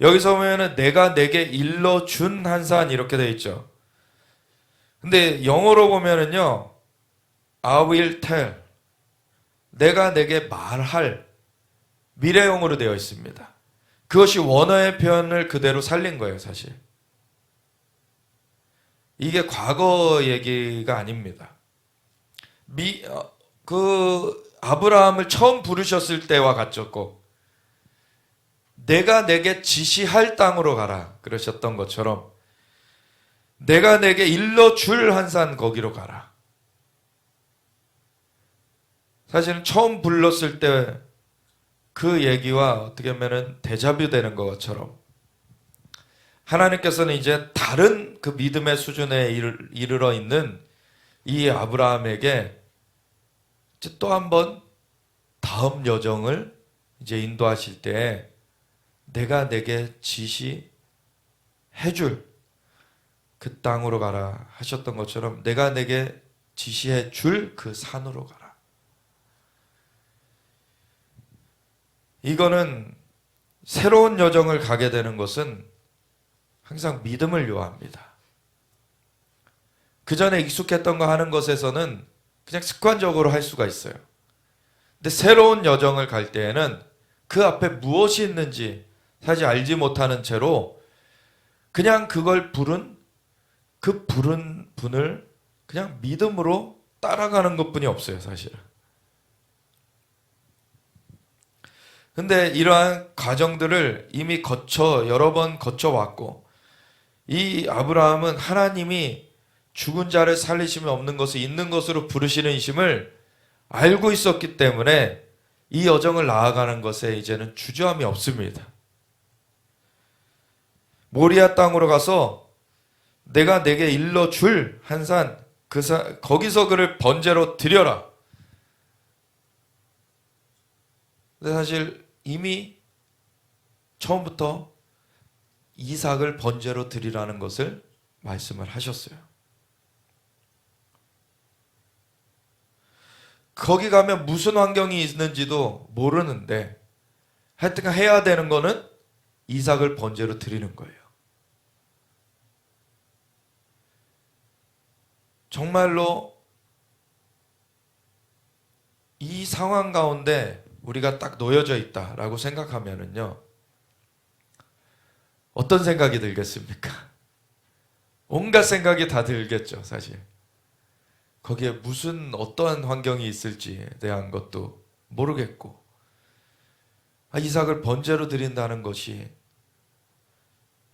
여기서 보면은 내가 내게 일러준 한산 이렇게 돼 있죠. 근데 영어로 보면은요, I will tell, 내가 내게 말할, 미래형으로 되어 있습니다. 그것이 원어의 표현을 그대로 살린 거예요, 사실. 이게 과거 얘기가 아닙니다. 아브라함을 처음 부르셨을 때와 같았고, 내가 내게 지시할 땅으로 가라 그러셨던 것처럼, 내가 내게 일러줄 한산 거기로 가라. 사실은 처음 불렀을 때 그 얘기와 어떻게 보면 데자뷰 되는 것처럼, 하나님께서는 이제 다른 그 믿음의 수준에 이르러 있는 이 아브라함에게 이제 또 한 번 다음 여정을 이제 인도하실 때, 내가 내게 지시해줄 그 땅으로 가라 하셨던 것처럼, 내가 내게 지시해줄 그 산으로 가라. 이거는 새로운 여정을 가게 되는 것은 항상 믿음을 요합니다. 그 전에 익숙했던 거 하는 것에서는 그냥 습관적으로 할 수가 있어요. 근데 새로운 여정을 갈 때에는 그 앞에 무엇이 있는지 사실 알지 못하는 채로 그냥 그걸 부른 분을 그냥 믿음으로 따라가는 것뿐이 없어요, 사실은. 근데 이러한 과정들을 이미 여러 번 거쳐왔고, 이 아브라함은 하나님이 죽은 자를 살리시면 없는 것을 있는 것으로 부르시는 이심을 알고 있었기 때문에 이 여정을 나아가는 것에 이제는 주저함이 없습니다. 모리아 땅으로 가서 내가 내게 일러줄 한산, 거기서 그를 번제로 드려라. 근데 사실 이미 처음부터 이삭을 번제로 드리라는 것을 말씀을 하셨어요. 거기 가면 무슨 환경이 있는지도 모르는데, 하여튼 해야 되는 거는 이삭을 번제로 드리는 거예요. 정말로 이 상황 가운데 우리가 딱 놓여져 있다라고 생각하면은요, 어떤 생각이 들겠습니까? 온갖 생각이 다 들겠죠, 사실. 거기에 무슨 어떠한 환경이 있을지에 대한 것도 모르겠고, 이삭을 번제로 드린다는 것이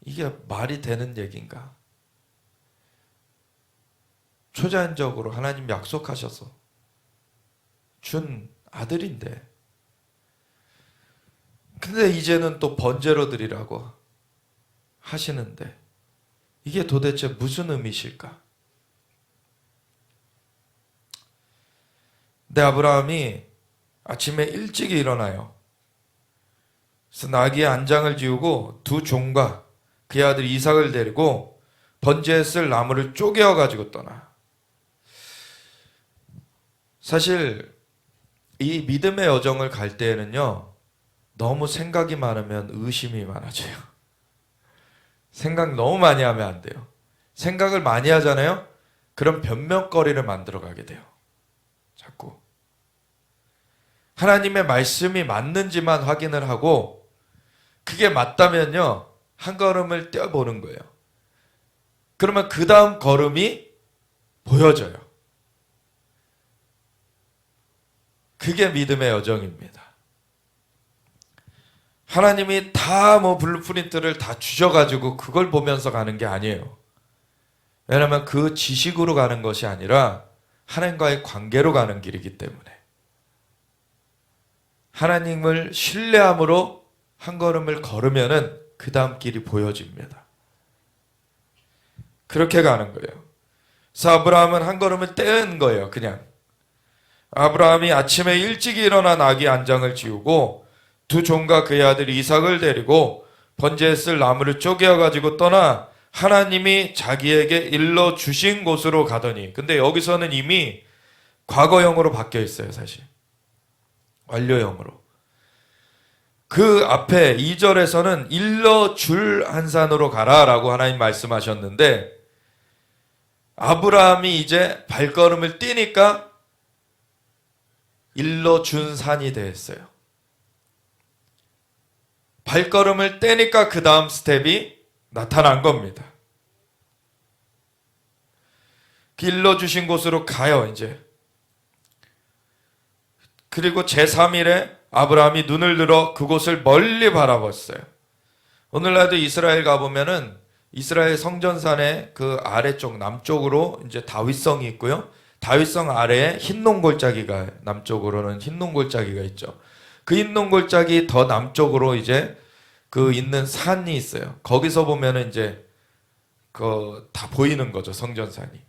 이게 말이 되는 얘기인가? 초자연적으로 하나님 약속하셔서 준 아들인데, 근데 이제는 또 번제로 드리라고 하시는데, 이게 도대체 무슨 의미실까? 근데 아브라함이 아침에 일찍 일어나요. 그래서 나귀의 안장을 지우고 두 종과 그의 아들 이삭을 데리고 번제에 쓸 나무를 쪼개어 가지고 떠나. 사실 이 믿음의 여정을 갈 때에는요, 너무 생각이 많으면 의심이 많아져요. 생각 너무 많이 하면 안 돼요. 생각을 많이 하잖아요? 그럼 변명거리를 만들어 가게 돼요. 자꾸. 하나님의 말씀이 맞는지만 확인을 하고, 그게 맞다면요, 한 걸음을 떼어보는 거예요. 그러면 그 다음 걸음이 보여져요. 그게 믿음의 여정입니다. 하나님이 다 블루프린트를 다 주셔가지고 그걸 보면서 가는 게 아니에요. 왜냐하면 그 지식으로 가는 것이 아니라 하나님과의 관계로 가는 길이기 때문에, 하나님을 신뢰함으로 한 걸음을 걸으면은 그 다음 길이 보여집니다. 그렇게 가는 거예요. 그래서 아브라함은 한 걸음을 뗀 거예요. 그냥 아브라함이 아침에 일찍 일어나 나귀 안장을 지우고 두 종과 그의 아들 이삭을 데리고 번제에 쓸 나무를 쪼개어 가지고 떠나 하나님이 자기에게 일러 주신 곳으로 가더니, 근데 여기서는 이미 과거형으로 바뀌어 있어요. 사실 완료형으로. 그 앞에 2절에서는 일러 줄 한 산으로 가라라고 하나님 말씀하셨는데, 아브라함이 이제 발걸음을 띄니까 일러 준 산이 됐어요. 발걸음을 떼니까 그 다음 스텝이 나타난 겁니다. 일러 주신 곳으로 가요 이제. 그리고 제3일에 아브라함이 눈을 들어 그곳을 멀리 바라봤어요. 오늘날도 이스라엘 가보면은 이스라엘 성전산의 그 아래쪽 남쪽으로 이제 다윗성이 있고요. 다윗성 아래에 흰 골짜기가, 남쪽으로는 흰 골짜기가 있죠. 그 흰 골짜기 더 남쪽으로 이제 그 있는 산이 있어요. 거기서 보면은 이제 그 다 보이는 거죠, 성전산이.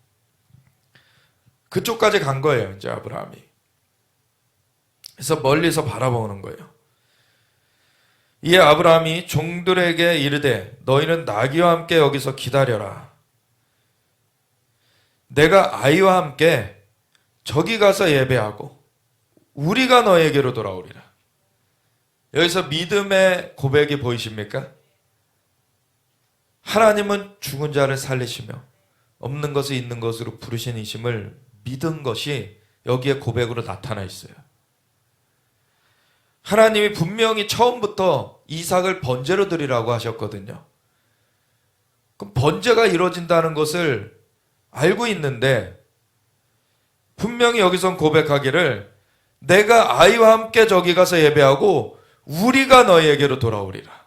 그쪽까지 간 거예요, 이제 아브라함이. 그래서 멀리서 바라보는 거예요. 이에 아브라함이 종들에게 이르되 너희는 나귀와 함께 여기서 기다려라. 내가 아이와 함께 저기 가서 예배하고 우리가 너에게로 돌아오리라. 여기서 믿음의 고백이 보이십니까? 하나님은 죽은 자를 살리시며 없는 것을 있는 것으로 부르신 이심을 믿은 것이 여기에 고백으로 나타나 있어요. 하나님이 분명히 처음부터 이삭을 번제로 드리라고 하셨거든요. 그럼 번제가 이루어진다는 것을 알고 있는데 분명히 여기선 고백하기를 내가 아이와 함께 저기 가서 예배하고 우리가 너희에게로 돌아오리라.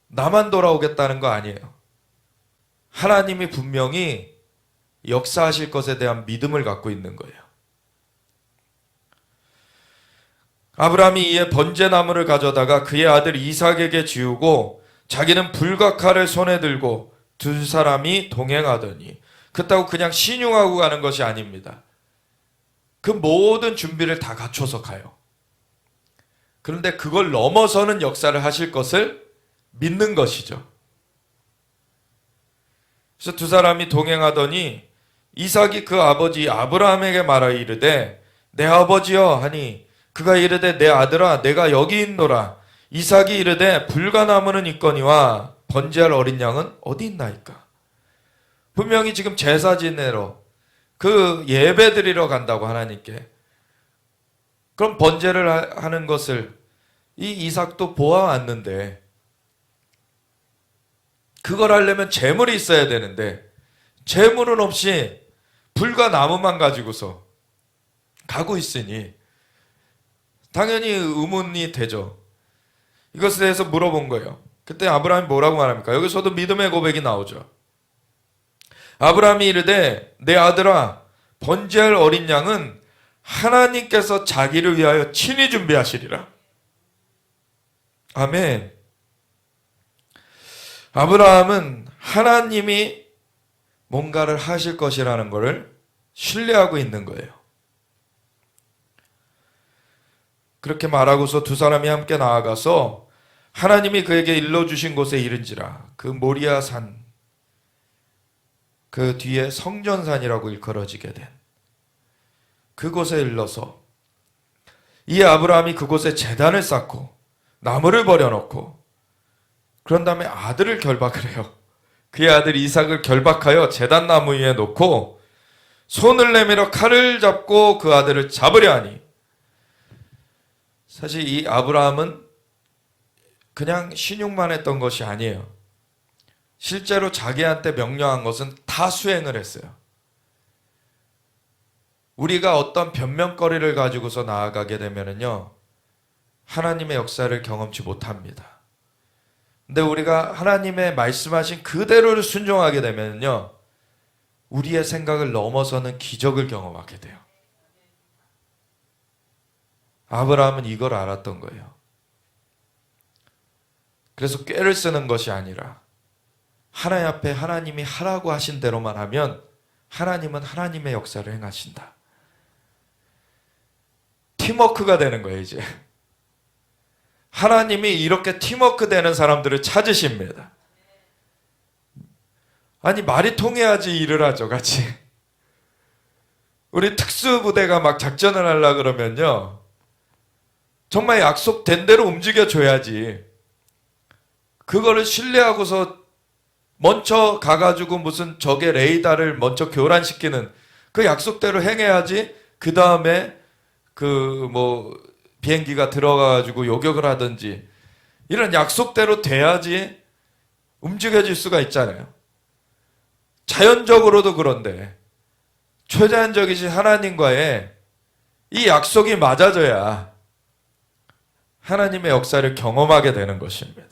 나만 돌아오겠다는 거 아니에요. 하나님이 분명히 역사하실 것에 대한 믿음을 갖고 있는 거예요. 아브라함이 이에 번제나무를 가져다가 그의 아들 이삭에게 지우고 자기는 불과 칼을 손에 들고 두 사람이 동행하더니, 그렇다고 그냥 신용하고 가는 것이 아닙니다. 그 모든 준비를 다 갖춰서 가요. 그런데 그걸 넘어서는 역사를 하실 것을 믿는 것이죠. 그래서 두 사람이 동행하더니 이삭이 그 아버지 아브라함에게 말하여 이르되 내 아버지여 하니 그가 이르되 내 아들아 내가 여기 있노라. 이삭이 이르되 불가나무는 있거니와 번제할 어린 양은 어디 있나이까. 분명히 지금 제사 지내러 그 예배 드리러 간다고 하나님께. 그럼 번제를 하는 것을 이 이삭도 보아왔는데 그걸 하려면 재물이 있어야 되는데 재물은 없이 불과 나무만 가지고서 가고 있으니 당연히 의문이 되죠. 이것에 대해서 물어본 거예요. 그때 아브라함이 뭐라고 말합니까? 여기서도 믿음의 고백이 나오죠. 아브라함이 이르되 내 아들아 번제할 어린 양은 하나님께서 자기를 위하여 친히 준비하시리라. 아멘. 아브라함은 하나님이 뭔가를 하실 것이라는 것을 신뢰하고 있는 거예요. 그렇게 말하고서 두 사람이 함께 나아가서 하나님이 그에게 일러주신 곳에 이른지라. 그 모리아 산, 그 뒤에 성전산이라고 일컬어지게 된 그곳에 일러서 이에 아브라함이 그곳에 제단을 쌓고 나무를 버려놓고 그런 다음에 아들을 결박을 해요. 그의 아들 이삭을 결박하여 제단 나무 위에 놓고 손을 내밀어 칼을 잡고 그 아들을 잡으려 하니, 사실 이 아브라함은 그냥 신용만 했던 것이 아니에요. 실제로 자기한테 명령한 것은 다 수행을 했어요. 우리가 어떤 변명거리를 가지고서 나아가게 되면요, 하나님의 역사를 경험치 못합니다. 근데 우리가 하나님의 말씀하신 그대로를 순종하게 되면요, 우리의 생각을 넘어서는 기적을 경험하게 돼요. 아브라함은 이걸 알았던 거예요. 그래서 꾀를 쓰는 것이 아니라 하나님 앞에 하나님이 하라고 하신 대로만 하면 하나님은 하나님의 역사를 행하신다. 팀워크가 되는 거예요, 이제. 하나님이 이렇게 팀워크 되는 사람들을 찾으십니다. 아니, 말이 통해야지 일을 하죠, 같이. 우리 특수부대가 막 작전을 하려고 그러면요, 정말 약속된 대로 움직여줘야지. 그거를 신뢰하고서 먼저 가가지고 무슨 적의 레이더를 먼저 교란시키는 그 약속대로 행해야지. 그 다음에 비행기가 들어가가지고 요격을 하든지 이런 약속대로 돼야지 움직여질 수가 있잖아요. 자연적으로도 그런데 초자연적이신 하나님과의 이 약속이 맞아져야 하나님의 역사를 경험하게 되는 것입니다.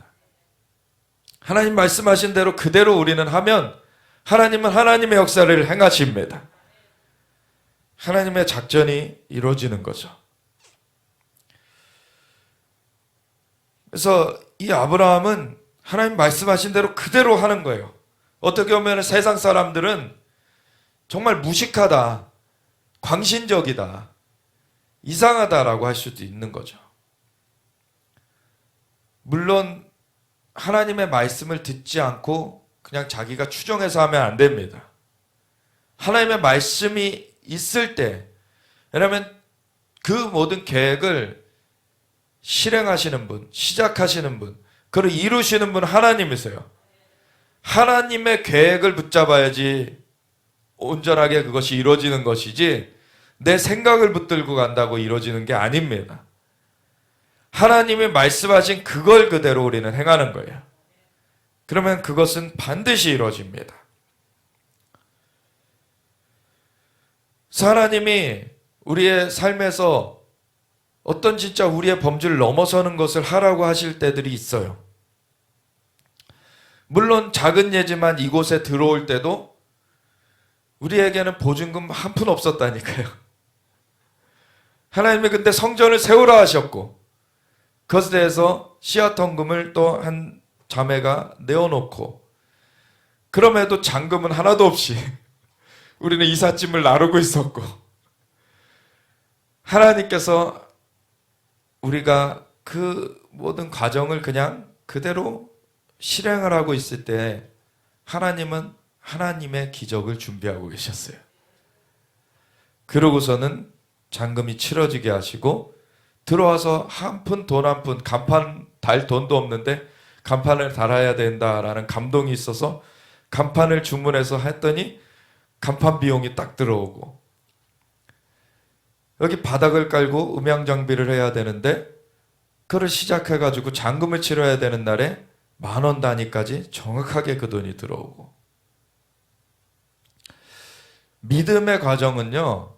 하나님 말씀하신 대로 그대로 우리는 하면 하나님은 하나님의 역사를 행하십니다. 하나님의 작전이 이루어지는 거죠. 그래서 이 아브라함은 하나님 말씀하신 대로 그대로 하는 거예요. 어떻게 보면 세상 사람들은 정말 무식하다, 광신적이다, 이상하다라고 할 수도 있는 거죠. 물론 하나님의 말씀을 듣지 않고 그냥 자기가 추정해서 하면 안 됩니다. 하나님의 말씀이 있을 때, 왜냐하면 그 모든 계획을 실행하시는 분, 시작하시는 분, 그걸 이루시는 분 하나님이세요. 하나님의 계획을 붙잡아야지 온전하게 그것이 이루어지는 것이지 내 생각을 붙들고 간다고 이루어지는 게 아닙니다. 하나님이 말씀하신 그걸 그대로 우리는 행하는 거예요. 그러면 그것은 반드시 이루어집니다. 하나님이 우리의 삶에서 어떤 진짜 우리의 범주를 넘어서는 것을 하라고 하실 때들이 있어요. 물론 작은 예지만 이곳에 들어올 때도 우리에게는 보증금 한 푼 없었다니까요. 하나님이 근데 성전을 세우라 하셨고 그것에 대해서 씨앗헌금을 또 한 자매가 내어놓고 그럼에도 잔금은 하나도 없이 우리는 이삿짐을 나르고 있었고 하나님께서 우리가 그 모든 과정을 그냥 그대로 실행을 하고 있을 때 하나님은 하나님의 기적을 준비하고 계셨어요. 그러고서는 잔금이 치러지게 하시고 들어와서 한 푼 돈 한 푼 간판 달 돈도 없는데 간판을 달아야 된다라는 감동이 있어서 간판을 주문해서 했더니 간판 비용이 딱 들어오고 여기 바닥을 깔고 음향 장비를 해야 되는데 그걸 시작해가지고 잔금을 치러야 되는 날에 10,000원 단위까지 정확하게 그 돈이 들어오고 믿음의 과정은요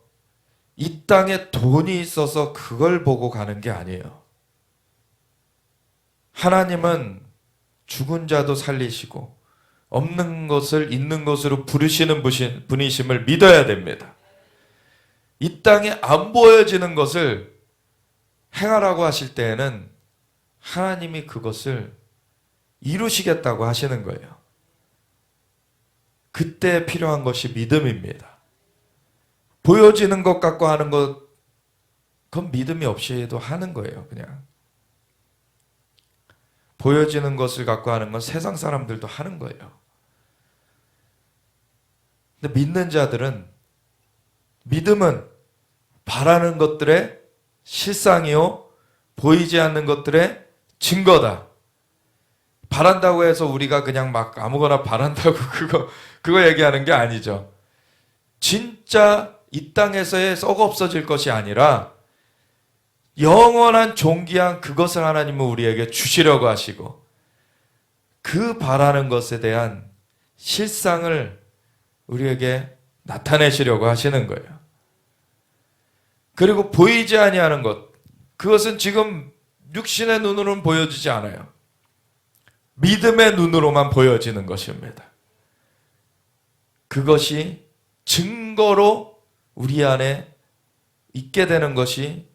이 땅에 돈이 있어서 그걸 보고 가는 게 아니에요. 하나님은 죽은 자도 살리시고 없는 것을 있는 것으로 부르시는 분이심을 믿어야 됩니다. 이 땅에 안 보여지는 것을 행하라고 하실 때에는 하나님이 그것을 이루시겠다고 하시는 거예요. 그때 필요한 것이 믿음입니다. 보여지는 것 갖고 하는 것, 그건 믿음이 없이도 하는 거예요, 그냥. 보여지는 것을 갖고 하는 건 세상 사람들도 하는 거예요. 근데 믿는 자들은 믿음은 바라는 것들의 실상이요 보이지 않는 것들의 증거다. 바란다고 해서 우리가 그냥 막 아무거나 바란다고 그거 얘기하는 게 아니죠. 진짜 이 땅에서의 썩어 없어질 것이 아니라 영원한 존귀한 그것을 하나님은 우리에게 주시려고 하시고 그 바라는 것에 대한 실상을 우리에게 나타내시려고 하시는 거예요. 그리고 보이지 아니하는 것, 그것은 지금 육신의 눈으로는 보여지지 않아요. 믿음의 눈으로만 보여지는 것입니다. 그것이 증거로 우리 안에 있게 되는 것이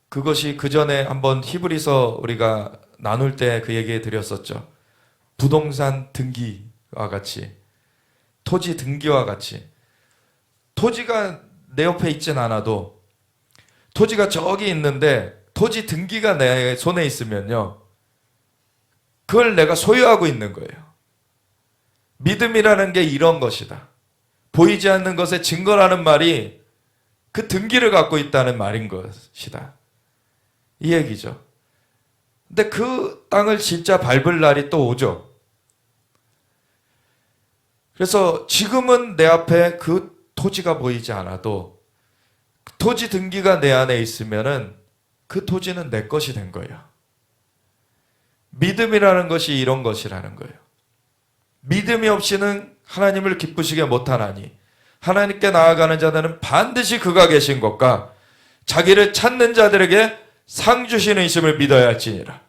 그것이 그 전에 한번 히브리서 우리가 나눌 때 그 얘기 드렸었죠. 부동산 등기 같이, 토지 등기와 같이, 토지가 내 옆에 있진 않아도 토지가 저기 있는데 토지 등기가 내 손에 있으면요, 그걸 내가 소유하고 있는 거예요. 믿음이라는 게 이런 것이다. 보이지 않는 것의 증거라는 말이 그 등기를 갖고 있다는 말인 것이다, 이 얘기죠. 근데 그 땅을 진짜 밟을 날이 또 오죠. 그래서 지금은 내 앞에 그 토지가 보이지 않아도 그 토지 등기가 내 안에 있으면은 그 토지는 내 것이 된 거예요. 믿음이라는 것이 이런 것이라는 거예요. 믿음이 없이는 하나님을 기쁘시게 못하나니 하나님께 나아가는 자들은 반드시 그가 계신 것과 자기를 찾는 자들에게 상 주시는 이심을 믿어야 할지니라.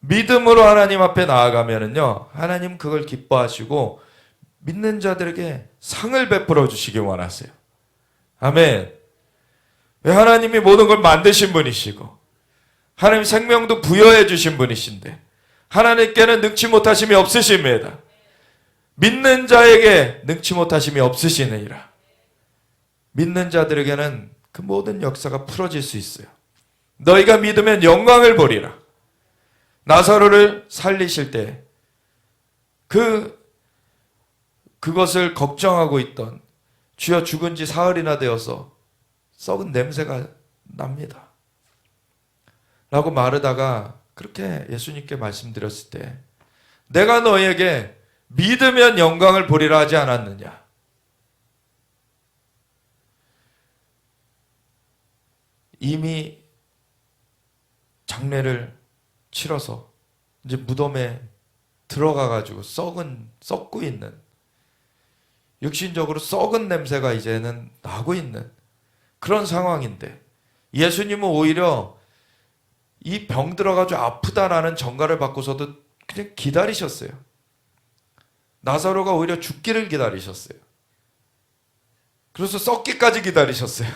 믿음으로 하나님 앞에 나아가면은요, 하나님 그걸 기뻐하시고 믿는 자들에게 상을 베풀어 주시기 원하세요. 아멘. 왜? 하나님이 모든 걸 만드신 분이시고 하나님 생명도 부여해 주신 분이신데 하나님께는 능치 못하심이 없으십니다. 믿는 자에게 능치 못하심이 없으시느니라. 믿는 자들에게는 그 모든 역사가 풀어질 수 있어요. 너희가 믿으면 영광을 보리라. 나사로를 살리실 때 그것을 걱정하고 있던, 주여 죽은 지 사흘이나 되어서 썩은 냄새가 납니다 라고 말하다가 그렇게 예수님께 말씀드렸을 때, 내가 너희에게 믿으면 영광을 보리라 하지 않았느냐. 이미 장례를 치러서 이제 무덤에 들어가가지고 썩고 있는, 육신적으로 썩은 냄새가 이제는 나고 있는 그런 상황인데, 예수님은 오히려 이 병 들어가지고 아프다라는 전가를 받고서도 그냥 기다리셨어요. 나사로가 오히려 죽기를 기다리셨어요. 그래서 썩기까지 기다리셨어요.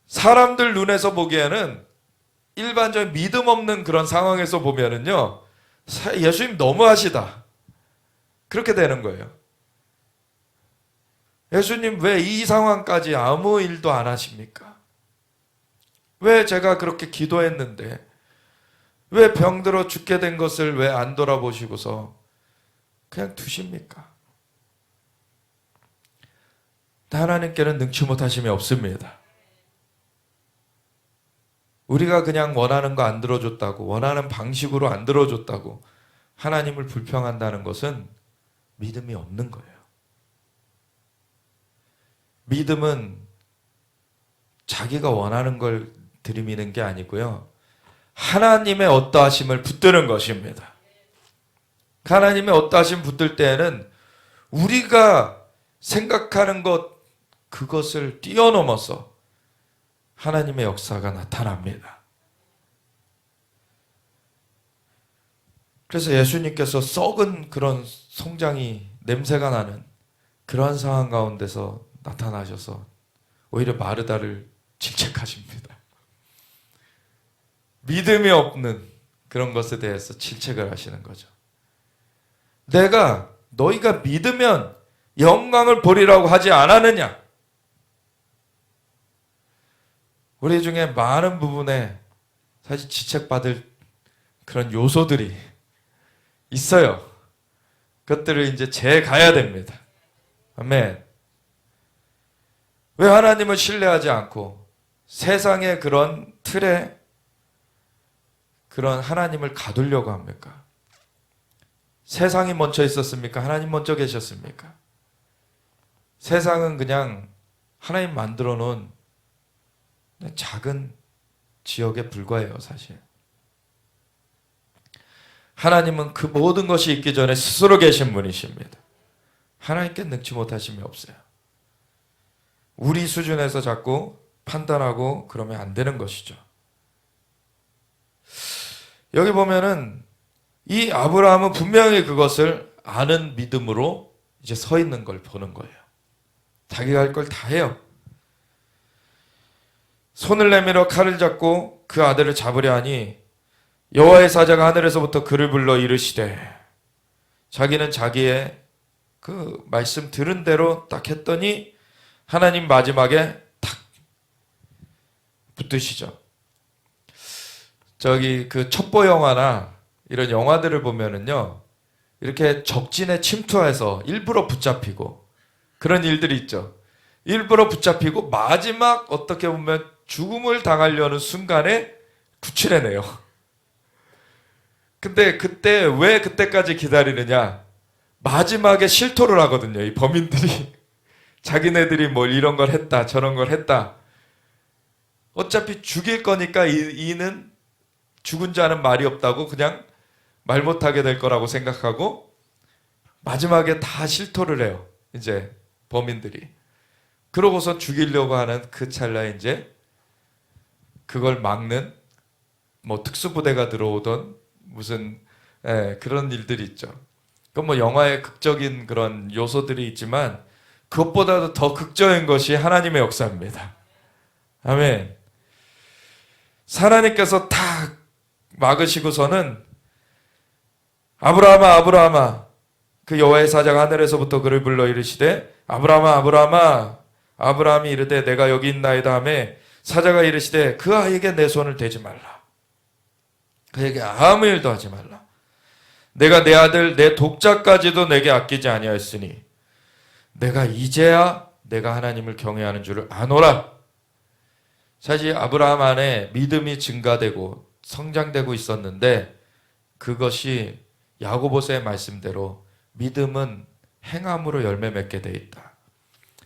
사람들 눈에서 보기에는, 일반적인 믿음 없는 그런 상황에서 보면은요, 예수님 너무하시다, 그렇게 되는 거예요. 예수님 왜 이 상황까지 아무 일도 안 하십니까? 왜 제가 그렇게 기도했는데 왜 병들어 죽게 된 것을 왜 안 돌아보시고서 그냥 두십니까? 하나님께는 능치 못하심이 없습니다. 우리가 그냥 원하는 거 안 들어줬다고, 원하는 방식으로 안 들어줬다고 하나님을 불평한다는 것은 믿음이 없는 거예요. 믿음은 자기가 원하는 걸 들이미는 게 아니고요, 하나님의 어떠하심을 붙드는 것입니다. 하나님의 어떠하심 붙들 때에는 우리가 생각하는 것, 그것을 뛰어넘어서 하나님의 역사가 나타납니다. 그래서 예수님께서 썩은 그런 송장이 냄새가 나는 그러한 상황 가운데서 나타나셔서 오히려 마르다를 질책하십니다. 믿음이 없는 그런 것에 대해서 질책을 하시는 거죠. 너희가 믿으면 영광을 보리라고 하지 않았느냐? 우리 중에 많은 부분에 사실 지책받을 그런 요소들이 있어요. 그것들을 이제 재가야 됩니다. 아멘. 왜 하나님을 신뢰하지 않고 세상의 그런 틀에 그런 하나님을 가두려고 합니까? 세상이 먼저 있었습니까? 하나님 먼저 계셨습니까? 세상은 그냥 하나님 만들어 놓은 작은 지역에 불과해요, 사실. 하나님은 그 모든 것이 있기 전에 스스로 계신 분이십니다. 하나님께 능치 못하심이 없어요. 우리 수준에서 자꾸 판단하고 그러면 안 되는 것이죠. 여기 보면은 이 아브라함은 분명히 그것을 아는 믿음으로 이제 서 있는 걸 보는 거예요. 자기가 할 걸 다 해요. 손을 내밀어 칼을 잡고 그 아들을 잡으려 하니 여호와의 사자가 하늘에서부터 그를 불러 이르시되, 자기는 자기의 그 말씀 들은 대로 딱 했더니 하나님 마지막에 탁 붙으시죠. 저기 그 첩보 영화나 이런 영화들을 보면은요, 이렇게 적진에 침투해서 일부러 붙잡히고 그런 일들이 있죠. 일부러 붙잡히고 마지막 어떻게 보면 죽음을 당하려는 순간에 구출해내요. 근데 그때 왜 그때까지 기다리느냐? 마지막에 실토를 하거든요. 이 범인들이 자기네들이 뭘 이런 걸 했다 저런 걸 했다. 어차피 죽일 거니까 이는 죽은 자는 말이 없다고 그냥 말 못하게 될 거라고 생각하고 마지막에 다 실토를 해요. 이제 범인들이. 그러고서 죽이려고 하는 그 찰나에 이제 그걸 막는 뭐 특수부대가 들어오던 무슨 그런 일들이 있죠. 그건 뭐 영화의 극적인 그런 요소들이 있지만 그것보다도 더 극적인 것이 하나님의 역사입니다. 아멘. 하나님께서 다 막으시고서는 아브라함아 아브라함아, 그 여호와의 사자가 하늘에서부터 그를 불러 이르시되 아브라함아 아브라함아, 아브라함이 이르되 내가 여기 있나이다 하매 사자가 이르시되 그 아이에게 내 손을 대지 말라. 그에게 아무 일도 하지 말라. 내가 내 아들 내 독자까지도 내게 아끼지 아니하였으니 내가 이제야 내가 하나님을 경외하는 줄을 아노라. 사실 아브라함 안에 믿음이 증가되고 성장되고 있었는데 그것이 야고보서의 말씀대로 믿음은 행함으로 열매 맺게 돼 있다.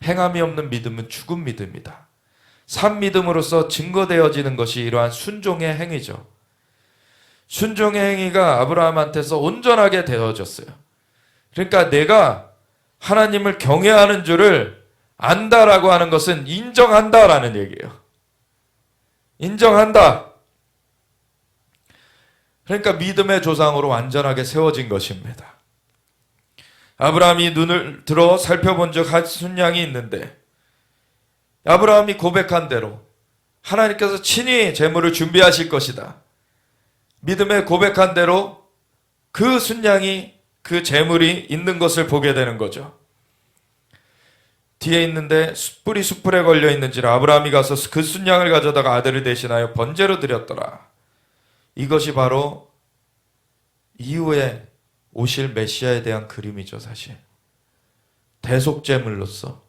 행함이 없는 믿음은 죽은 믿음이다. 산 믿음으로써 증거되어지는 것이 이러한 순종의 행위죠. 순종의 행위가 아브라함한테서 온전하게 되어졌어요. 그러니까 내가 하나님을 경외하는 줄을 안다라고 하는 것은 인정한다라는 얘기예요. 인정한다. 그러니까 믿음의 조상으로 완전하게 세워진 것입니다. 아브라함이 눈을 들어 살펴본 적 한 순양이 있는데 아브라함이 고백한 대로 하나님께서 친히 제물을 준비하실 것이다. 믿음의 고백한 대로 그 순양이 그 제물이 있는 것을 보게 되는 거죠. 뒤에 있는데 숯불이 숯불에 걸려 있는지라 아브라함이 가서 그 순양을 가져다가 아들을 대신하여 번제로 드렸더라. 이것이 바로 이후에 오실 메시아에 대한 그림이죠. 사실 대속제물로서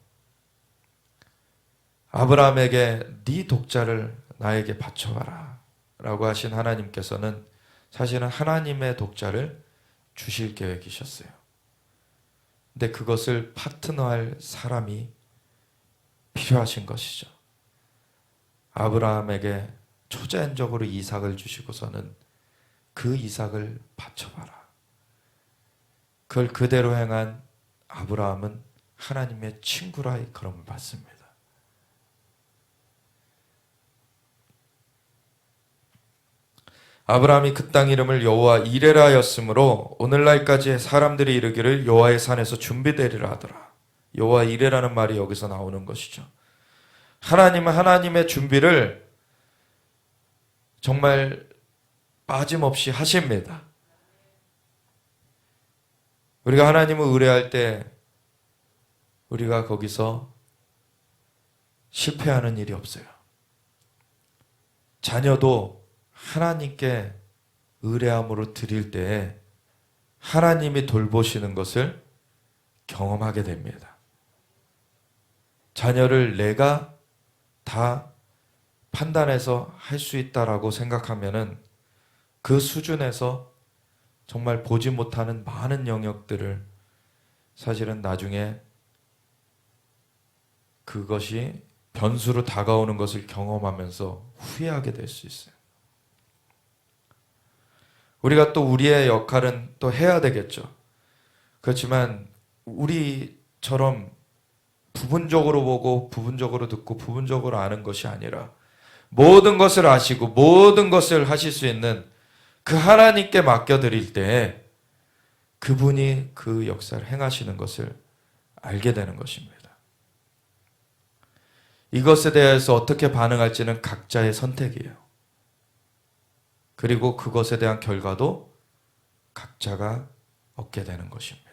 아브라함에게 네 독자를 나에게 바쳐봐라 라고 하신 하나님께서는 사실은 하나님의 독자를 주실 계획이셨어요. 근데 그것을 파트너할 사람이 필요하신 것이죠. 아브라함에게 초자연적으로 이삭을 주시고서는 그 이삭을 바쳐봐라. 그걸 그대로 행한 아브라함은 하나님의 친구라 그럼을 받습니다. 아브라함이 그 땅 이름을 여호와 이레라였으므로 오늘날까지 사람들이 이르기를 여호와의 산에서 준비되리라 하더라. 여호와 이레라는 말이 여기서 나오는 것이죠. 하나님은 하나님의 준비를 정말 빠짐없이 하십니다. 우리가 하나님을 의뢰할 때 우리가 거기서 실패하는 일이 없어요. 자녀도 하나님께 의뢰함으로 드릴 때에 하나님이 돌보시는 것을 경험하게 됩니다. 자녀를 내가 다 판단해서 할 수 있다라고 생각하면은 그 수준에서 정말 보지 못하는 많은 영역들을 사실은 나중에 그것이 변수로 다가오는 것을 경험하면서 후회하게 될 수 있어요. 우리가 또 우리의 역할은 또 해야 되겠죠. 그렇지만 우리처럼 부분적으로 보고 부분적으로 듣고 부분적으로 아는 것이 아니라 모든 것을 아시고 모든 것을 하실 수 있는 그 하나님께 맡겨드릴 때 그분이 그 역사를 행하시는 것을 알게 되는 것입니다. 이것에 대해서 어떻게 반응할지는 각자의 선택이에요. 그리고 그것에 대한 결과도 각자가 얻게 되는 것입니다.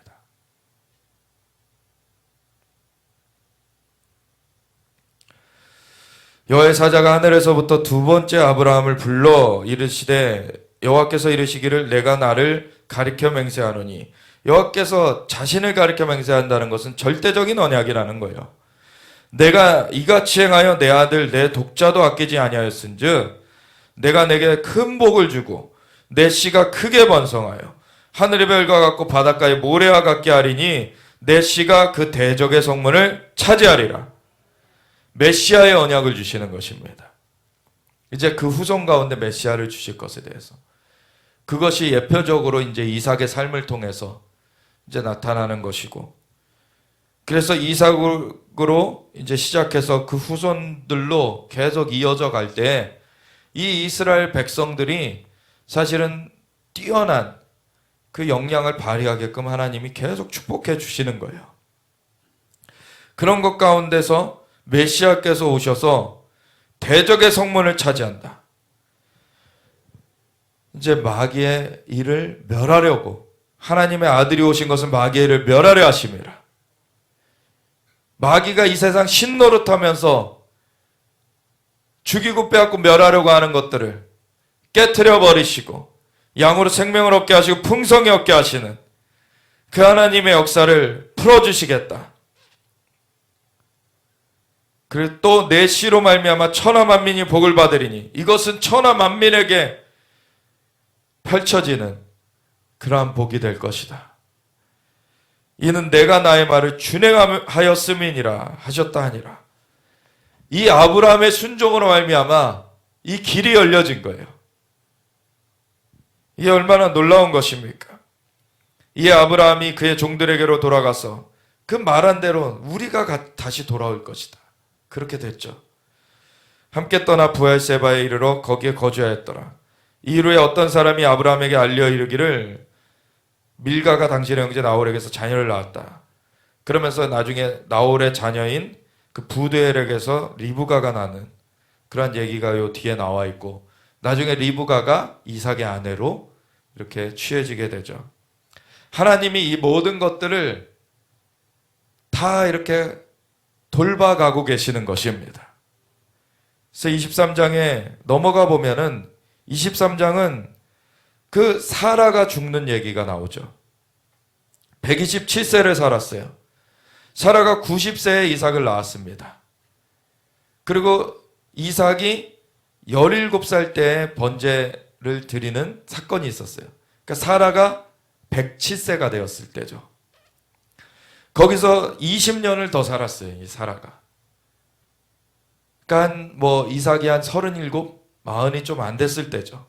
여호와의 사자가 하늘에서부터 두 번째 아브라함을 불러 이르시되 여호와께서 이르시기를 내가 나를 가리켜 맹세하노니, 여호와께서 자신을 가리켜 맹세한다는 것은 절대적인 언약이라는 거예요. 내가 이같이 행하여 내 아들 내 독자도 아끼지 아니하였은즉 내가 내게 큰 복을 주고 내 씨가 크게 번성하여 하늘의 별과 같고 바닷가의 모래와 같게 하리니 내 씨가 그 대적의 성문을 차지하리라. 메시아의 언약을 주시는 것입니다. 이제 그 후손 가운데 메시아를 주실 것에 대해서, 그것이 예표적으로 이제 이삭의 삶을 통해서 이제 나타나는 것이고, 그래서 이삭으로 이제 시작해서 그 후손들로 계속 이어져 갈 때 이 이스라엘 백성들이 사실은 뛰어난 그 역량을 발휘하게끔 하나님이 계속 축복해 주시는 거예요. 그런 것 가운데서 메시아께서 오셔서 대적의 성문을 차지한다. 이제 마귀의 일을 멸하려고 하나님의 아들이 오신 것은 마귀의 일을 멸하려 하심이라. 마귀가 이 세상 신노릇하면서 죽이고 빼앗고 멸하려고 하는 것들을 깨트려 버리시고 양으로 생명을 얻게 하시고 풍성히 얻게 하시는 그 하나님의 역사를 풀어주시겠다. 그리고 또 내 씨로 말미암아 천하 만민이 복을 받으리니, 이것은 천하 만민에게 펼쳐지는 그러한 복이 될 것이다. 이는 내가 나의 말을 준행하였음이니라 하셨다 하니라. 이 아브라함의 순종으로 말미암아 이 길이 열려진 거예요. 이게 얼마나 놀라운 것입니까? 이 아브라함이 그의 종들에게로 돌아가서 그 말한 대로 우리가 다시 돌아올 것이다. 그렇게 됐죠. 함께 떠나 부엘세바에 이르러 거기에 거주하였더라. 이후에 어떤 사람이 아브라함에게 알려 이르기를 밀가가 당신의 형제 나홀에게서 자녀를 낳았다. 그러면서 나중에 나홀의 자녀인 그 부두엘에게서 리브가가 나는 그런 얘기가 요 뒤에 나와 있고, 나중에 리브가가 이삭의 아내로 이렇게 취해지게 되죠. 하나님이 이 모든 것들을 다 이렇게 돌봐가고 계시는 것입니다. 그래서 23장에 넘어가 보면은 23장은 그 사라가 죽는 얘기가 나오죠. 127세를 살았어요. 사라가 90세에 이삭을 낳았습니다. 그리고 이삭이 17살 때에 번제를 드리는 사건이 있었어요. 그러니까 사라가 107세가 되었을 때죠. 거기서 20년을 더 살았어요, 이 사라가. 그러니까 뭐 이삭이 한 37, 40이 좀 안 됐을 때죠.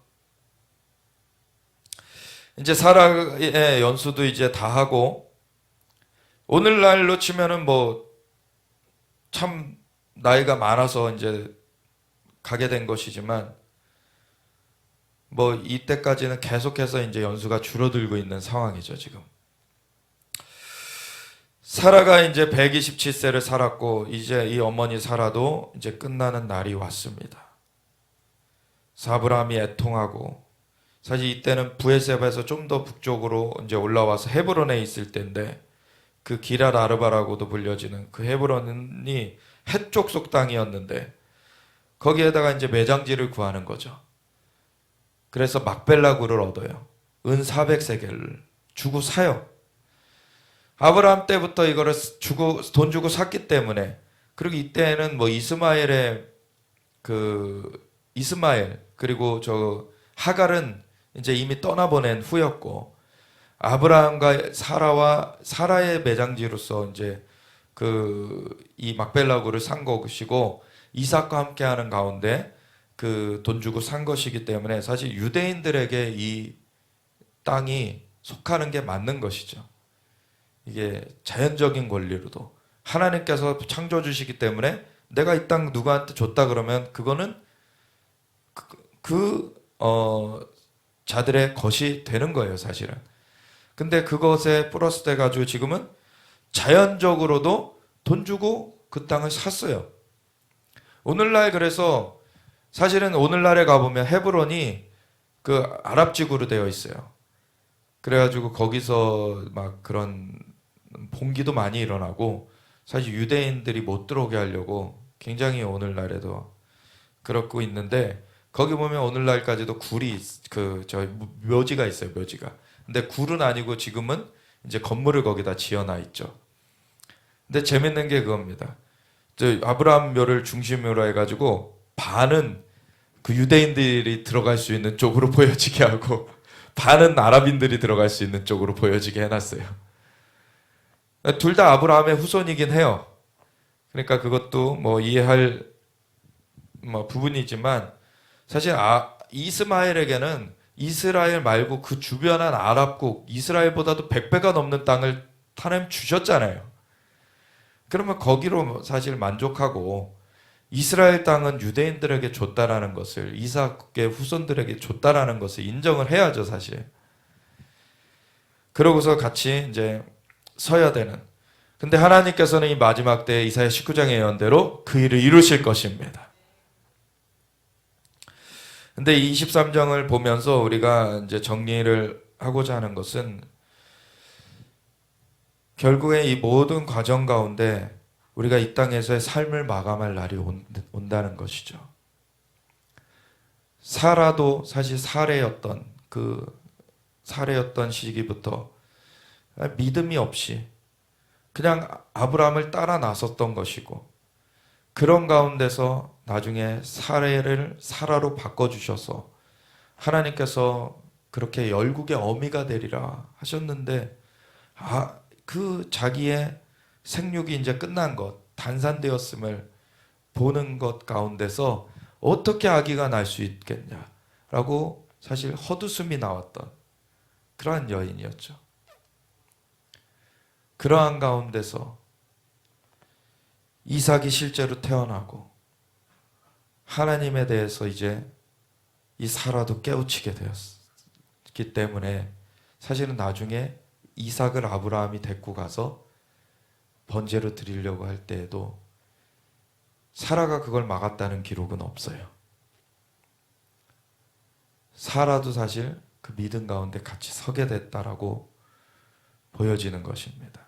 이제 사라의 연수도 이제 다 하고, 오늘날로 치면은 뭐 참 나이가 많아서 이제 가게 된 것이지만, 뭐 이때까지는 계속해서 이제 연수가 줄어들고 있는 상황이죠, 지금. 사라가 이제 127세를 살았고, 이제 이 어머니 사라도 이제 끝나는 날이 왔습니다. 아브라함이 애통하고, 사실 이때는 부에세바에서 좀 더 북쪽으로 이제 올라와서 헤브론에 있을 때인데, 그 기랏 아르바라고도 불려지는 그 헤브론이 해쪽 속땅이었는데 거기에다가 이제 매장지를 구하는 거죠. 그래서 막벨라 굴을 얻어요. 은 400세겔을 주고 사요. 아브라함 때부터 이거를 돈 주고 샀기 때문에. 그리고 이때는 뭐 이스마엘 그리고 저 하갈은 이제 이미 떠나보낸 후였고, 아브라함과 사라의 매장지로서 이제 이 막벨라굴을 산 것이고, 이삭과 함께하는 가운데 그 돈 주고 산 것이기 때문에 사실 유대인들에게 이 땅이 속하는 게 맞는 것이죠. 이게 자연적인 권리로도 하나님께서 창조 주시기 때문에 내가 이 땅 누구한테 줬다 그러면 그거는 자들의 것이 되는 거예요, 사실은. 근데 그것에 플러스 돼가지고 지금은 자연적으로도 돈 주고 그 땅을 샀어요. 오늘날 그래서 사실은 오늘날에 가보면 헤브론이 그 아랍 지구로 되어 있어요. 그래가지고 거기서 막 그런 봉기도 많이 일어나고, 사실 유대인들이 못 들어오게 하려고 굉장히 오늘날에도 그렇고 있는데, 거기 보면 오늘날까지도 굴이 저 묘지가 있어요, 묘지가. 근데 굴은 아니고 지금은 이제 건물을 거기다 지어놔 있죠. 근데 재밌는 게 그겁니다. 저 아브라함 묘를 중심으로 해가지고 반은 그 유대인들이 들어갈 수 있는 쪽으로 보여지게 하고, 반은 아랍인들이 들어갈 수 있는 쪽으로 보여지게 해놨어요. 둘 다 아브라함의 후손이긴 해요. 그러니까 그것도 뭐 이해할 뭐 부분이지만, 사실 이스마엘에게는 이스라엘 말고 그 주변한 아랍국, 이스라엘보다도 100배가 넘는 땅을 하나님 주셨잖아요. 그러면 거기로 사실 만족하고, 이스라엘 땅은 유대인들에게 줬다라는 것을, 이삭의 후손들에게 줬다라는 것을 인정을 해야죠, 사실. 그러고서 같이 이제 서야 되는. 근데 하나님께서는 이 마지막 때 이사야 19장의 예언대로 그 일을 이루실 것입니다. 근데 이 23장을 보면서 우리가 이제 정리를 하고자 하는 것은, 결국에 이 모든 과정 가운데 우리가 이 땅에서의 삶을 마감할 날이 온다는 것이죠. 사라도 사실 사례였던 시기부터 믿음이 없이 그냥 아브라함을 따라 나섰던 것이고, 그런 가운데서 나중에 사례를 사라로 바꿔주셔서 하나님께서 그렇게 열국의 어미가 되리라 하셨는데, 그 자기의 생육이 이제 끝난 것, 단산되었음을 보는 것 가운데서 어떻게 아기가 날 수 있겠냐라고 사실 헛웃음이 나왔던 그러한 여인이었죠. 그러한 가운데서 이삭이 실제로 태어나고, 하나님에 대해서 이제 이 사라도 깨우치게 되었기 때문에, 사실은 나중에 이삭을 아브라함이 데리고 가서 번제로 드리려고 할 때에도 사라가 그걸 막았다는 기록은 없어요. 사라도 사실 그 믿음 가운데 같이 서게 됐다라고 보여지는 것입니다.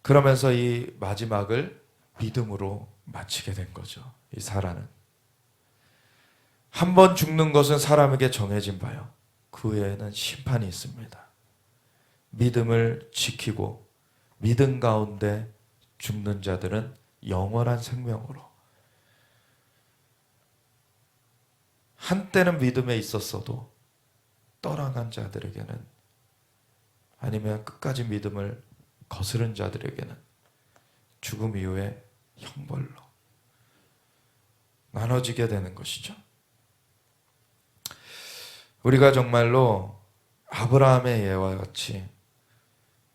그러면서 이 마지막을 믿음으로 마치게 된 거죠. 이 사라는. 한 번 죽는 것은 사람에게 정해진 바요. 그 외에는 심판이 있습니다. 믿음을 지키고 믿음 가운데 죽는 자들은 영원한 생명으로, 한때는 믿음에 있었어도 떠나간 자들에게는, 아니면 끝까지 믿음을 거스른 자들에게는 죽음 이후에 형벌로 나눠지게 되는 것이죠. 우리가 정말로 아브라함의 예와 같이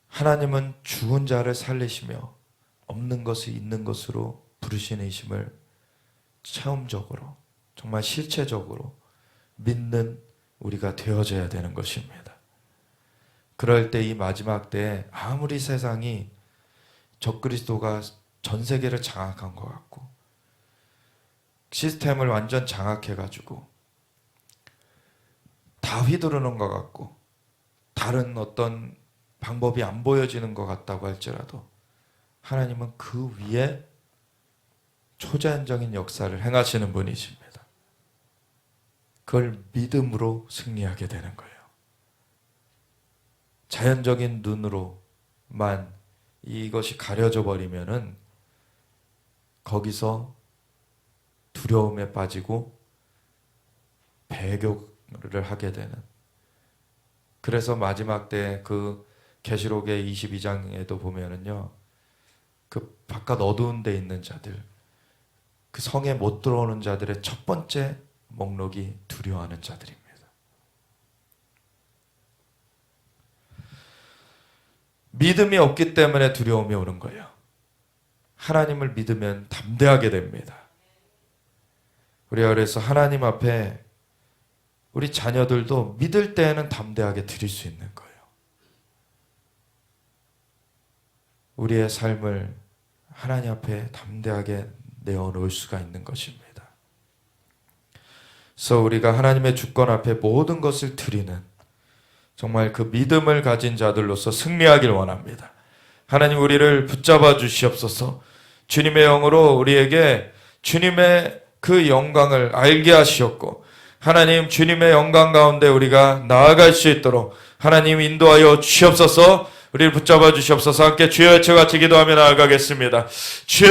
하나님은 죽은 자를 살리시며 없는 것을 있는 것으로 부르시는 이심을 체험적으로, 정말 실체적으로 믿는 우리가 되어져야 되는 것입니다. 그럴 때 이 마지막 때에 아무리 세상이 적그리스도가 전 세계를 장악한 것 같고 시스템을 완전 장악해가지고 다 휘두르는 것 같고 다른 어떤 방법이 안 보여지는 것 같다고 할지라도, 하나님은 그 위에 초자연적인 역사를 행하시는 분이십니다. 그걸 믿음으로 승리하게 되는 거예요. 자연적인 눈으로만 이것이 가려져 버리면은 거기서 두려움에 빠지고 배교를 하게 되는. 그래서 마지막 때 그 계시록의 22장에도 보면은요, 그 바깥 어두운 데 있는 자들, 그 성에 못 들어오는 자들의 첫 번째 목록이 두려워하는 자들입니다. 믿음이 없기 때문에 두려움이 오는 거예요. 하나님을 믿으면 담대하게 됩니다. 우리가 그래서 하나님 앞에 우리 자녀들도 믿을 때에는 담대하게 드릴 수 있는 거예요. 우리의 삶을 하나님 앞에 담대하게 내어놓을 수가 있는 것입니다. 그래서 우리가 하나님의 주권 앞에 모든 것을 드리는, 정말 그 믿음을 가진 자들로서 승리하길 원합니다. 하나님 우리를 붙잡아 주시옵소서. 주님의 영으로 우리에게 주님의 그 영광을 알게 하시옵고 하나님 주님의 영광 가운데 우리가 나아갈 수 있도록 하나님 인도하여 주시옵소서. 우리를 붙잡아 주시옵소서. 함께 주여 외쳐 같이 기도하며 나아가겠습니다. 주